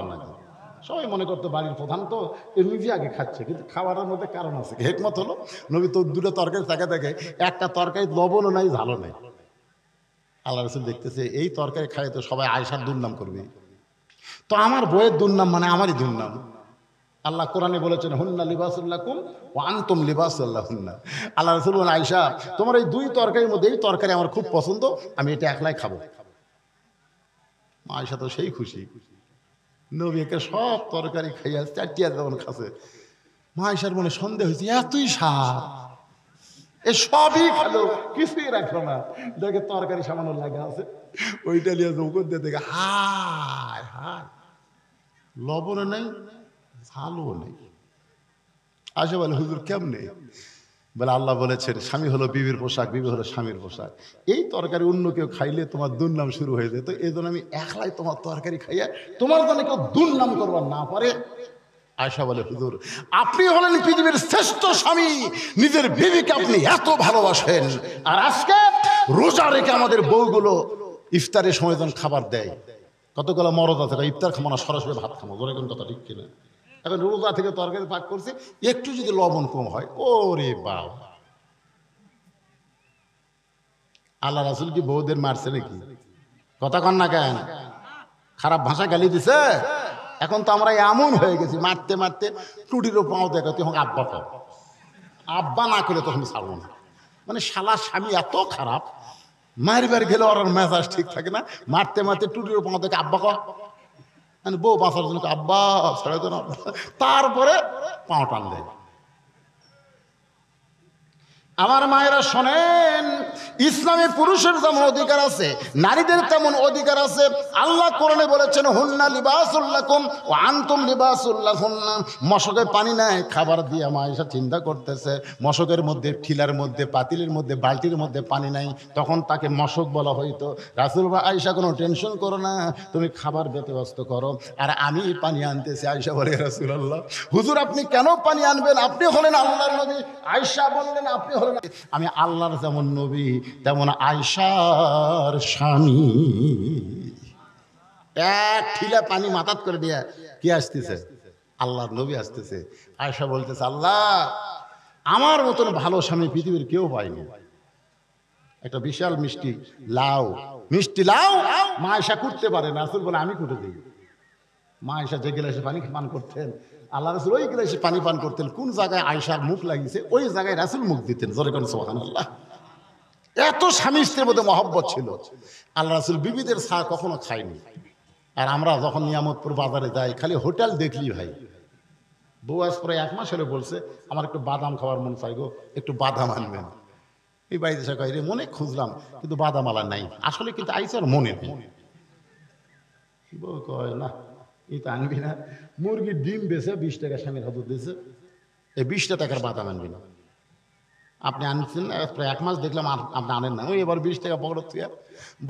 সবাই মনে করতো বাড়ির প্রধান তো এমনি আগে খাচ্ছে, কিন্তু খাওয়ার মধ্যে কারণ আছে। হিকমত হলো, নবী তো 2টা তরকারি তাকে দেখে, একটা তরকারি লবণও নাই, ঝালও নাই। আল্লাহ রাসূল দেখতেছে এই তরকারি খায় তো সবাই আয়েশার দুর্নাম করবে, তো আমার বইয়ের দুর্নাম মানে আমারই দুর্নাম। আল্লাহ কোরআনে বলেছেন, হুন্না লিবাসুল লাকুম ওয়া আনতুম লিবাসুল লাহুন্না। আল্লাহ রাসূল বলেন, আয়েশা তোমার এই 2 তরকারির মধ্যে এই তরকারি আমার খুব পছন্দ, আমি এটা একলাই খাবো। মা আয়েশা তো সেই খুশি, নবীকে সব তরকারি খাইয়া চারটিয়া যেমন খাচ্ছে। মা আয়েশার মনে সন্দেহ হয়েছে, এতই স্বাদ, এ সবই খেলো, কিছুই রাখলো না। দেখে তরকারি সামান্য লাগা আছে, ওইটা নিয়ে জৌকর দিয়ে দেখে হায় হায়, লবণও নেই, ঝালও নেই। আয়েশা বলে, হুজুর কেমনে? বলে, আল্লাহ বলেছেন স্বামী হলো বিবির পোশাক, বিবি হলো স্বামীর পোশাক। এই তরকারি অন্য কেউ খাইলে তোমার দুর্নাম শুরু হয়ে যেত, এই জন্য আমি একলাই তোমার তরকারি খাইয়া তোমার জন্য কেউ দুর্নাম করবার না পারে। আয়েশা বলে, হুজুর আপনি হলেন পৃথিবীর শ্রেষ্ঠ স্বামী, নিজের বিবিকে আপনি এত ভালোবাসেন, আর আজকে রোজা রেখে আমাদের বউগুলো ইফতারের সময় যখন খাবার দেয়, কতগুলো মরদ আছে ইফতার খাবো না, সরাসরি ভাত খাবো, ধরে কোন কথা ঠিক কিনা? এখন রোজা থেকে তরকারি পাক করছে, একটু যদি লবণ কম হয়, ওরে বাবা! আল্লাহ রাসূল কি বউদের মারছে নাকি? কথা কন না কেন? খারাপ ভাষা গালি দিছে? এখন তো আমরা এমন হয়ে গেছি, মারতে মারতে টুটিরও পাও দেখো, তখন আব্বা পাও, আব্বা না করলে তখন ছাড়বো না। মানে শালা স্বামী এত খারাপ, মারবার গেলে ওর মেজাজ ঠিক থাকে না, মারতে মারতে টুটিরও পাও দেখে আব্বা কয়, মানে বউ বাঁচার জন্য আব্বা ছেড়ে দেন, তারপরে পাও টান দেয়। আমার মায়েরা শোনেন, ইসলামে পুরুষের যেমন অধিকার আছে, নারীদের তেমন অধিকার আছে। আল্লাহ কোরআনে বলেছেন, হুন্না লিবাসুল লাকুম ওয়া আনতুম লিবাসুল লাহুন্না। মশকের পানি নাই, খাবার দিয়ে মা আয়েশা চিন্তা করতেছে, মশকের মধ্যে, ঠিলার মধ্যে, পাতিলের মধ্যে, বালতির মধ্যে পানি নাই, তখন তাকে মশক বলা হইতো। রাসূল বা আয়েশা কোনো টেনশন করো না, তুমি খাবার ব্যবস্থ করো, আর আমি পানি আনতেছি। আয়েশা বলে, রাসূলুল্লাহ হুজুর আপনি কেন পানি আনবেন? আপনি হলেন আল্লাহর নবী। আয়েশা বললেন, আপনি হলেন, আমি আল্লাহর যেমন নবী তেমন আয়েশার স্বামী। এক ঠিলা পানি মাথাত করে দিয়া কি আসতেছে? আল্লাহর নবী আসতেছে। আয়েশা বলতেছে, আল্লাহ আমার মতন ভালো স্বামী পৃথিবীর কেউ পায়নি। একটা বিশাল মিষ্টি লাউ, মিষ্টি লাউ মা আয়েশা কুটতে পারে না, রাসূল বলে আমি কুটে দিই। মা আয়েশা যে গিলাসে পানি পান করতেন, আল্লাহ রাসূল ওই গিলাসে পানি পান করতেন, কোন জায়গায় আয়েশার মুখ লাগিয়েছে ওই জায়গায় রাসূল মুখ দিতেন। জোরে কোন সুবহানাল্লাহ। এত স্বামী স্ত্রীর মধ্যে মহব্বত ছিল। আল্লাহ রাসূল বিবিদের চা কখনো খায়নি। আর আমরা যখন নিয়ামতপুর বাজারে যাই, খালি হোটেল দেখলি ভাই, বউ আজ পরে 1 মাস হলে বলছে, আমার একটু বাদাম খাওয়ার মন চাই গো, একটু বাদাম আনবেন। এই বাড়িতে সে কয়, রে মনে খুঁজলাম কিন্তু বাদাম আলা নাই, আসলে কিন্তু আইসে আর মনে নেই। বউ কয়, না এই তো আনবি না, মুরগির ডিম বেছে 20 টাকা স্বামীর হাতে দিয়েছে, এই 20টা টাকার বাদাম আনবি না। আপনি আনছেন না, প্রায় 1 মাস দেখলাম আপনি আনেন না। ওই এবার 20 টাকা পকেট থেকে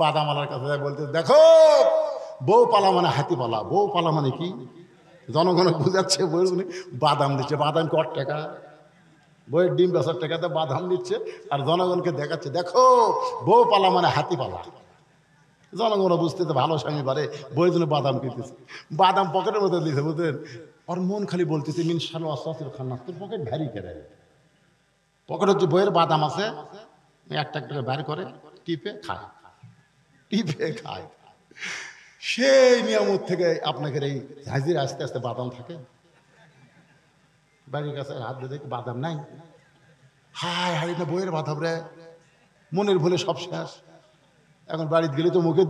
বাদাম আলার কাছে যায়, বলতে, দেখো বউ পালা মানে হাতি পালা। বউ পালা মানে কি? জনগণ বুঝাচ্ছে, বই বাদাম দিচ্ছে, বাদাম কত টাকা, বইয়ের ডিম বেচার টাকাতে বাদাম দিচ্ছে, আর জনগণকে দেখাচ্ছে, দেখো বউ পালা মানে হাতি পালা। জনগণ বুঝতে তো ভালো স্বামী পারে, বইয়ের জন্য বাদাম কিনতেছে, বাদাম পকেটের মধ্যে দিয়েছে, বুঝলেন? ওর মন খালি বলতেছে, মিন শালো আস্তে খান্না, তোর পকেট ভারী কেড়ে। পকেটের যে বইয়ের বাদাম আছে, একটা একটা বের করে টিপে খায়, টিপে খায়। সেই নিয়ামত থেকে আপনাকে এই হাজির আস্তে আস্তে বাদাম থাকে, বাড়ির কাছে হাত দিয়ে দেখি বাদাম নাই, হায় হায় না বইয়ের বাদাম রে, মনের ভুলে সব শেষ। এখন বাড়িতে গেলে তো মুখে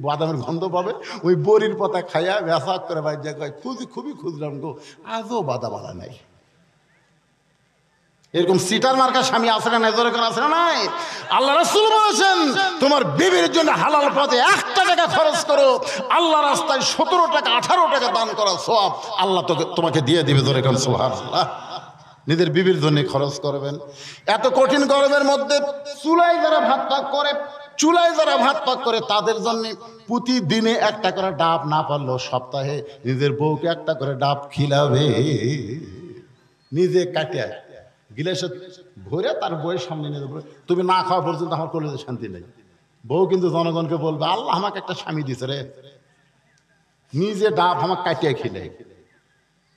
বাদামের গন্ধ পাবে, ওই বড়ির পাতা খাইয়া ব্যাসাক করে বাড়ি যা কয়, খুবই খুঁজলাম গো, আজও বাদাম আলা নাই। এরকম সিটার মার্কা স্বামী আছে না নাই? জোরে করে আছে না নাই? আল্লাহ রাসূল বলেছেন, তোমার বিবির জন্য হালাল পথে 1 টাকা খরচ করো, আল্লাহ রাস্তায় 17 টাকা 18 টাকা দান করা সওয়াব আল্লাহ তোমাকে দিয়ে দিবে। জোরে করে সুবহানাল্লাহ। নিজের বিবির জন্য খরচ করবেন। এত কঠিন গরমের মধ্যে চুলায় যারা ভাত পাক করে, চুলায় যারা ভাত পাক করে, তাদের জন্য প্রতিদিনে 1টা করে ডাব, না পারলেও সপ্তাহে নিজের বউকে 1টা করে ডাব খিলাবে, নিজে কাটিয়া গিলাসে ভরে তার বউয়ের সামনে নিয়ে যাবে। তুমি না খাওয়া পর্যন্ত আমার কলেজে শান্তি নেই। বউ কিন্তু জনগণকে বলবে, আল্লাহ আমাকে একটা স্বামী দিছে রে, নিজে ডাব আমাকে কাটিয়ে খিলে।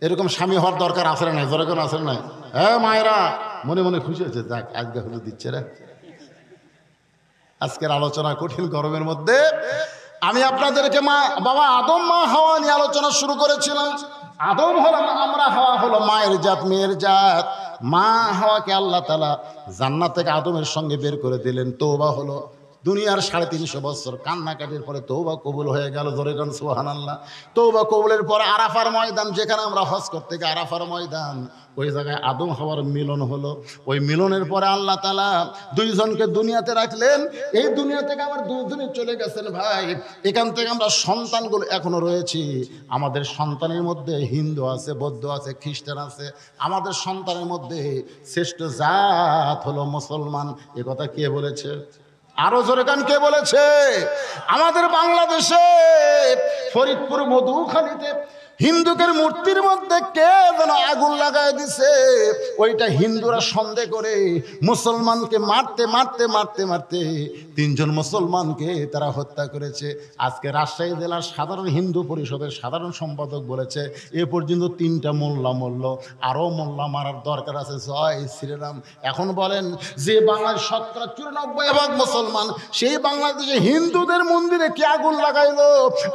এরকম স্বামী হওয়ার দরকার আছে না নাই? দরকার আছে না নাই? হ্যাঁ মায়েরা মনে মনে খুশি হয়েছে, যাক আজকে হলে দিচ্ছে রে। আজকের আলোচনা কঠিন গরমের মধ্যে আমি আপনাদেরকে মা বাবা আদম মা হাওয়া নিয়ে আলোচনা শুরু করেছিলাম। আদম হলাম আমরা, হাওয়া হলো মায়ের জাত, মেয়ের জাত। মা হাওয়াকে আল্লাহ তাআলা জান্নাত থেকে আদমের সঙ্গে বের করে দিলেন, তওবা হলো। দুনিয়ার 350 বছর কান্নাকাটির পরে তওবা কবুল হয়ে গেল। জোরে গান সুবহানাল্লাহ। তওবা কবুলের পর আরাফার ময়দান, যেখানে আমরা হজ করতে গিয়ে আরাফার ময়দান, ওই জায়গায় আদম হাওয়ার মিলন হলো। ওই মিলনের পরে আল্লাহ তাআলা দুইজনকে দুনিয়াতে রাখলেন। এই দুনিয়া থেকে আমার দুইজনই চলে গেছেন ভাই। এখান থেকে আমরা সন্তানগুলো এখনো রয়েছি। আমাদের সন্তানের মধ্যে হিন্দু আছে, বৌদ্ধ আছে, খ্রিস্টান আছে। আমাদের সন্তানের মধ্যে শ্রেষ্ঠ জাত হলো মুসলমান। এ কথা কে বলেছে? আরো জোরে গান কে বলেছে? আমাদের বাংলাদেশে ফরিদপুর মধুখালীতে হিন্দুকের মূর্তির মধ্যে কে যেন আগুন লাগায় দিছে। ওইটা হিন্দুরা সন্দেহ করে মুসলমানকে মারতে মারতে মারতে মারতে 3 জন মুসলমানকে তারা হত্যা করেছে। আজকে রাজশাহী জেলার সাধারণ হিন্দু পরিষদের সাধারণ সম্পাদক বলেছে এ পর্যন্ত 3টা মোল্লা মরল, আরও মোল্লা মারার দরকার আছে। জয় শ্রীরাম। এখন বলেন যে বাংলাদেশ 94% মুসলমান, সেই বাংলাদেশে হিন্দুদের মন্দিরে কে আগুন লাগাইলো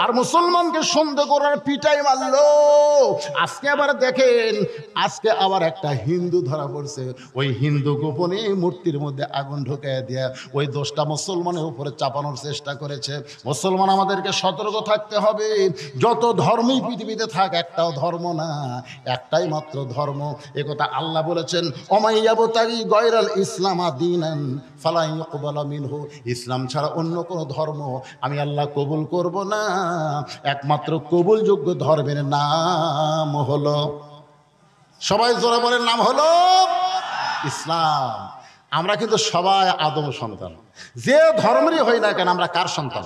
আর মুসলমানকে সন্দেহ করার পিটাই মারল। আজকে আবার দেখেন, আজকে আবার একটা হিন্দু ধরা পড়ছে। ওই হিন্দু গোপনে মূর্তির মধ্যে আগুন ঢুকাইয়া দিয়া ওই দোষটা মুসলমানের উপরে চাপানোর চেষ্টা করেছে। মুসলমান আমাদেরকে সতর্ক থাকতে হবে। যত ধর্মই পৃথিবীতে থাক, একটাও ধর্ম না, একটাই মাত্র ধর্ম। একথা আল্লাহ বলেছেন, অমাইয়াবতাগি গয়রাল ইসলাম দীনান ফালা ইউকবালা মিনহু। ইসলাম ছাড়া অন্য কোনো ধর্ম আমি আল্লাহ কবুল করব না। একমাত্র কবুলযোগ্য ধর্মের নাম হলো, সবাই জোরে বলেন, নাম হলো ইসলাম। আমরা কিন্তু সবাই আদম সন্তান। যে ধর্মেরই হই না কেন, আমরা কার সন্তান?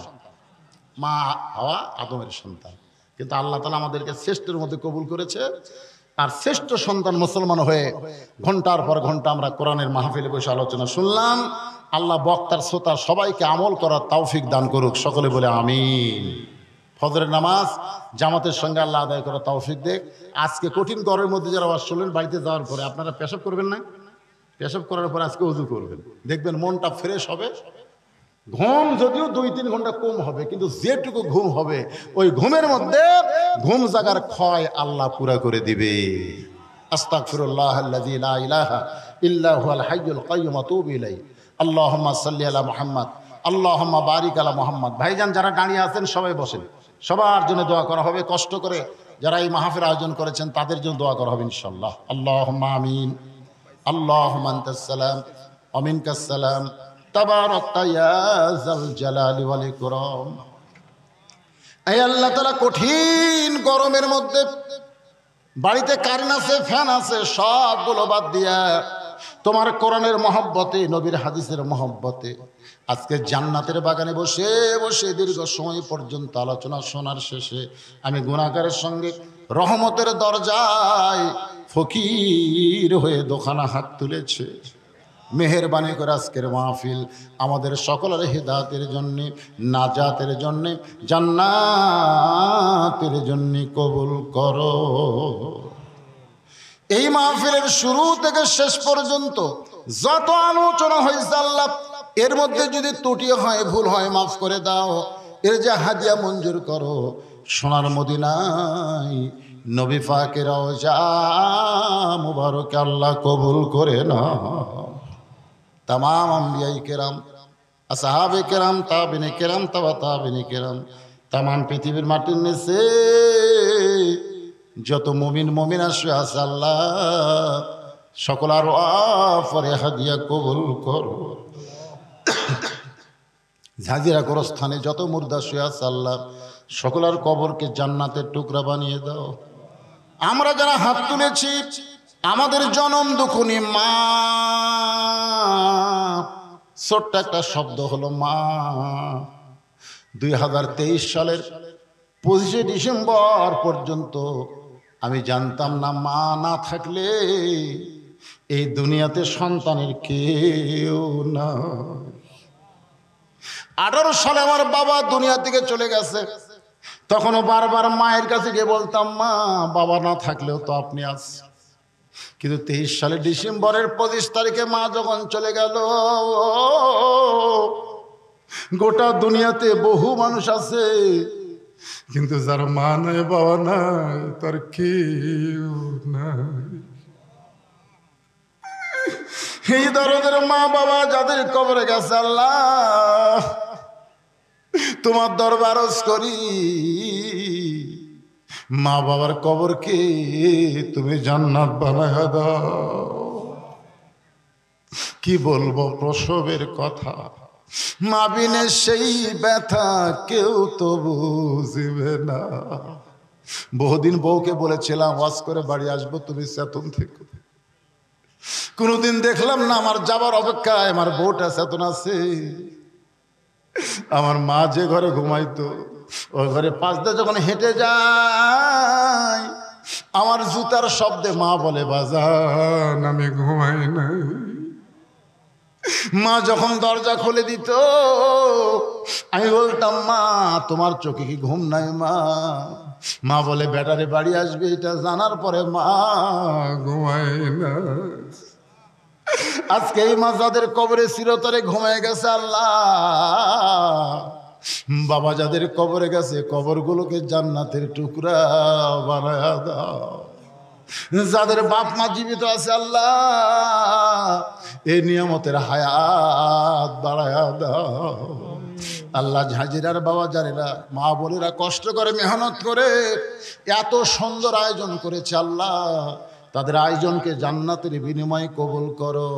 মা হাওয়া আদমের সন্তান। কিন্তু আল্লাহ তাআলা আমাদেরকে শ্রেষ্ঠের মধ্যে কবুল করেছে। আর শ্রেষ্ঠ সন্তান মুসলমান হয়ে ঘন্টার পর ঘন্টা আমরা কোরআনের মাহফিলে বসে আলোচনা শুনলাম। আল্লাহ বক্তার শ্রোতা সবাইকে আমল করার তৌফিক দান করুক। সকলে বলে আমিন। ফজরের নামাজ জামাতের সঙ্গে আল্লাহ আদায় করার তৌফিক দেখ। আজকে কঠিন গরমের মধ্যে যারা আওয়াজ শুনলেন, বাড়িতে যাওয়ার পরে আপনারা পেশাব করবেন না? পেশাব করার পর আজকে ওযু করবেন, দেখবেন মনটা ফ্রেশ হবে। ঘুম যদিও 2-3 ঘন্টা কম হবে, কিন্তু যেটুকু ঘুম হবে ওই ঘুমের মধ্যে ঘুম জাগার ক্ষয় আল্লাহ পুরা করে দিবে। আস্তাগফিরুল্লাহাল্লাযী লা ইলাহা ইল্লা হুয়াল হাইয়ুল কাইয়্যুম ওয়া তুবু ইলাইহি। আল্লাহুম্মা সাল্লি আলা মুহাম্মাদ, আল্লাহুম্মা বারিক আলা মুহাম্মাদ। ভাইজান যারা দাঁড়িয়ে আছেন সবাই বসেন, সবার জন্য দোয়া করা হবে। কষ্ট করে যারা এই মাহফিল আয়োজন করেছেন তাদের জন্য দোয়া করা হবে ইনশাআল্লাহ। আল্লাহুম্মা আমিন। আল্লাহুম্মা আনতাস সালাম ওয়া মিনকাস সালাম তাবারাকতা ইয়া যাল জালালি ওয়াল ইকরাম। এই আল্লাহ তাআলা কঠিন গরমের মধ্যে বাড়িতে কারেন্ট আছে, ফ্যান আছে, সবগুলো বাদ দিয়া তোমার কোরআনের মহব্বতে, নবীর হাদিসের মহব্বতে আজকে জান্নাতের বাগানে বসে বসে দীর্ঘ সময় পর্যন্ত আলোচনা শোনার শেষে আমি গুনাহগারের সঙ্গে রহমতের দরজায় ফকির হয়ে দোকানা হাত তুলেছে। মেহেরবানি করে আজকের মাহফিল আমাদের সকলের হিদায়াতের জন্যে, নাজাতের জন্যে, জান্নাতের জন্যে কবুল করো। এই মাহফিলের শুরু থেকে শেষ পর্যন্ত যত আলোচনা হয়েছে আল্লাহ, এর মধ্যে যদি ত্রুটি হয়, ভুল হয়, মাফ করে দাও। এর যে হাদিয়া মঞ্জুর করো। সোনার মদিনায় নবী পাকের রওজা মুবারকে আল্লাহ কবুল করে না। तमाम अंबियाई केराम, আসহাবে কেরাম, তাবিনে কেরাম, তাবা তাবিনে কেরাম, तमाम পৃথিবীর মাটির নিচে যত মুমিন মুমিনা শুয়ে আছে আল্লাহ সকল আর পরে হাদিয়া কবুল করো। ঝাঁঝিরা গোরস্থানে যত মুর্দা শুয়ে আছে আল্লাহ সকলের কবরকে জান্নাতের টুকরা বানিয়ে দাও। আমরা যারা হাত তুলেছি আমাদের জনম দুঃখনী মা, ছোট্ট একটা শব্দ হলো মা। 2023 সালের 25শে ডিসেম্বর পর্যন্ত আমি জানতাম না মা না থাকলে এই দুনিয়াতে সন্তানের কেউ না। 18 সালে আমার বাবা দুনিয়া থেকে চলে গেছে। তখনও বারবার মায়ের কাছে গিয়ে বলতাম মা বাবা না থাকলেও তো আপনি আছেন। কিন্তু 23 সালের ডিসেম্বরের 25 তারিখে মা যখন চলে গেল, গোটা দুনিয়াতে বহু মানুষ আছে কিন্তু যার মা নাই বাবা নাই তার কেউ নাই। এই দরদের মা বাবা যাদের কবরে গেছে আল্লাহ তোমার দরবার আরজ করি মা বাবার কবরকে তুমি জান্নাত বানায়া দাও। কি বলবো প্রসবের কথা, মা বিনে সেই ব্যথা কেউ তো বুঝবে না। বহুদিন বউকে বলেছিলাম ওয়াজ করে বাড়ি আসবো, তুমি চেতন থেকে। কোনোদিন দেখলাম না আমার যাবার অপেক্ষায় আমার বউটা চেতন আছে। আমার মা যে ঘরে ঘুমাইতো ওই ঘরে পাশ দিয়ে যখন হেঁটে যায় আমার জুতার শব্দে মা বলে বাজান আমি ঘুমাই নাই। মা যখন দরজা খুলে দিত আমি বলতাম মা তোমার চোখে কি ঘুম নাই মা? মা বলে বেটারে বাড়ি আসবে এটা জানার পরে মা ঘুমায় না। আজকে এই মা যাদের কবরে চিরতরে ঘুমায় গেছে আল্লাহ, বাবা যাদের কবরে গেছে কবরগুলোকে জান্নাতের টুকরা বানায়া দাও। যাদের বাপ মা জীবিত আছে আল্লাহ এই নিয়ামতের হায়াত বাড়ায়া দাও। আল্লাহ হাজিরার বাবা জানেরা মা বোনেরা কষ্ট করে মেহনত করে এত সুন্দর আয়োজন করেছে আল্লাহ, তাদের আয়োজনকে জান্নাতের বিনিময়ে কবুল করো।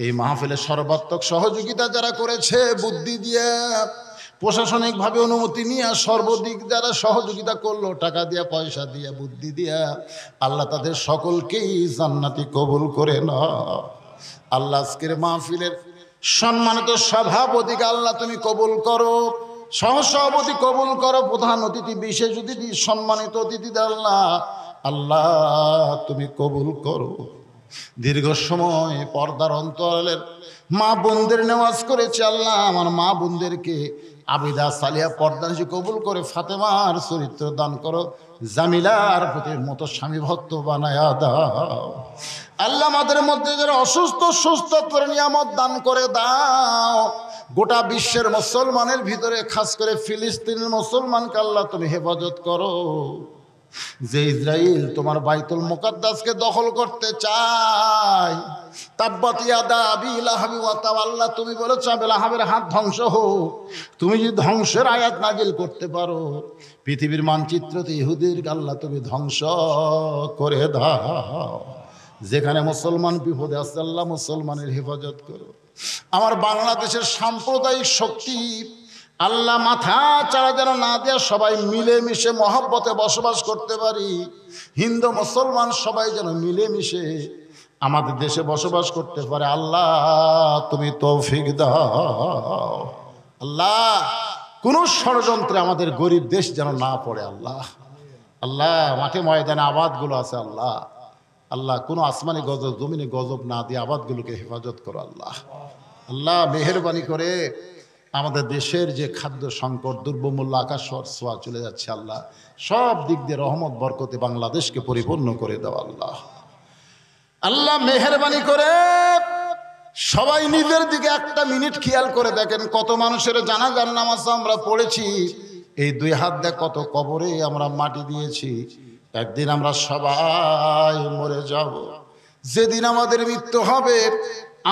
এই মাহফিলে সর্বাত্মক সহযোগিতা যারা করেছে বুদ্ধি দিয়ে প্রশাসনিকভাবে অনুমতি নিয়ে সর্বদিক যারা সহযোগিতা করলো টাকা দিয়া পয়সা দিয়া বুদ্ধি দিয়া আল্লাহ তাদের সকলকেই জান্নাতি কবুল করে না। আল্লাহ আজকের মাহফিলের সম্মানিত সভাপতিকে আল্লাহ তুমি কবুল করো, সহসভাপতি কবুল করো, প্রধান অতিথি বিশেষ অতিথি সম্মানিত অতিথিদের আল্লাহ আল্লাহ তুমি কবুল করো। দীর্ঘ সময় পর্দার অন্তরালের মা বোনদের নেওয়াজ করেছে আল্লাহ আমার মা বোনদেরকে আবিদা সালিয়া পর্দা নিশি কবুল করে ফাতেমার চরিত্র দান করো, জামিলার প্রতি মতো স্বামী ভক্ত বানায়া দাও। আল্লাহ আমাদের মধ্যে যারা অসুস্থ সুস্থতার নিয়ামত দান করে দাও। গোটা বিশ্বের মুসলমানের ভিতরে খাস করে ফিলিস্তিনের মুসলমানকে আল্লাহ তুমি হেফাজত করো। যে ইসরাইল তোমার বাইতুল মুকাদ্দাসকে দখল করতে চায় তাব্বাত ইয়াদা আবি লাহাবি ওয়া তাওয়াল্লা, তুমি বলেছো আবু লাহাবের হাত ধ্বংস হোক। তুমি যদি ধ্বংসের আয়াত নাজিল করতে পারো পৃথিবীর মানচিত্রতে ইহুদির আল্লাহ তুমি ধ্বংস করে দাও। যেখানে মুসলমান বিপদে আছে আল্লাহ মুসলমানের হেফাজত করো। আমার বাংলাদেশের সাম্প্রদায়িক শক্তি আল্লাহ মাথা চাড়া যেন না দেয়া সবাই মিলেমিশে মহব্বতে বসবাস করতে পারি। হিন্দু মুসলমান সবাই যেন মিলেমিশে আমাদের দেশে বসবাস করতে পারে। আল্লাহ তুমি তৌফিক দাও। আল্লাহ কোন ষড়যন্ত্রে আমাদের গরিব দেশ যেন না পড়ে। আল্লাহ আল্লাহ মাঠে ময়দানে আবাদগুলো আছে আল্লাহ আল্লাহ কোনো আসমানি গজব জমিনে গজব না দিয়ে আবাদগুলোকে হেফাজত করো। আল্লাহ আল্লাহ মেহেরবানি করে আমাদের দেশের যে খাদ্য সংকট দ্রব্যমূল্য আকাশ ছোঁয়া চলে যাচ্ছে আল্লাহ সব দিক দিয়ে রহমত বরকতে বাংলাদেশকে পরিপূর্ণ করে দাও। আল্লাহ আল্লাহ মেহেরবানি করে সবাই নিজের দিকে একটা মিনিট খেয়াল করে দেখেন কত মানুষের জানাজার নামাজ আমরা পড়েছি। এই দুই হাত দিয়ে কত কবরে আমরা মাটি দিয়েছি। একদিন আমরা সবাই মরে যাব। যেদিন আমাদের মৃত্যু হবে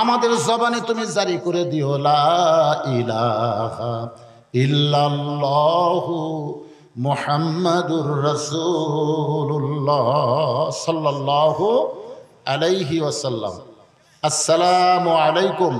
আমাদের জবানে তুমি জারি করে দিও লা ইলাহা ইল্লাল্লাহু মুহাম্মাদুর রাসূলুল্লাহ সাল্লাল্লাহু আলাইহি ওয়াসাল্লাম। আসসালামু আলাইকুম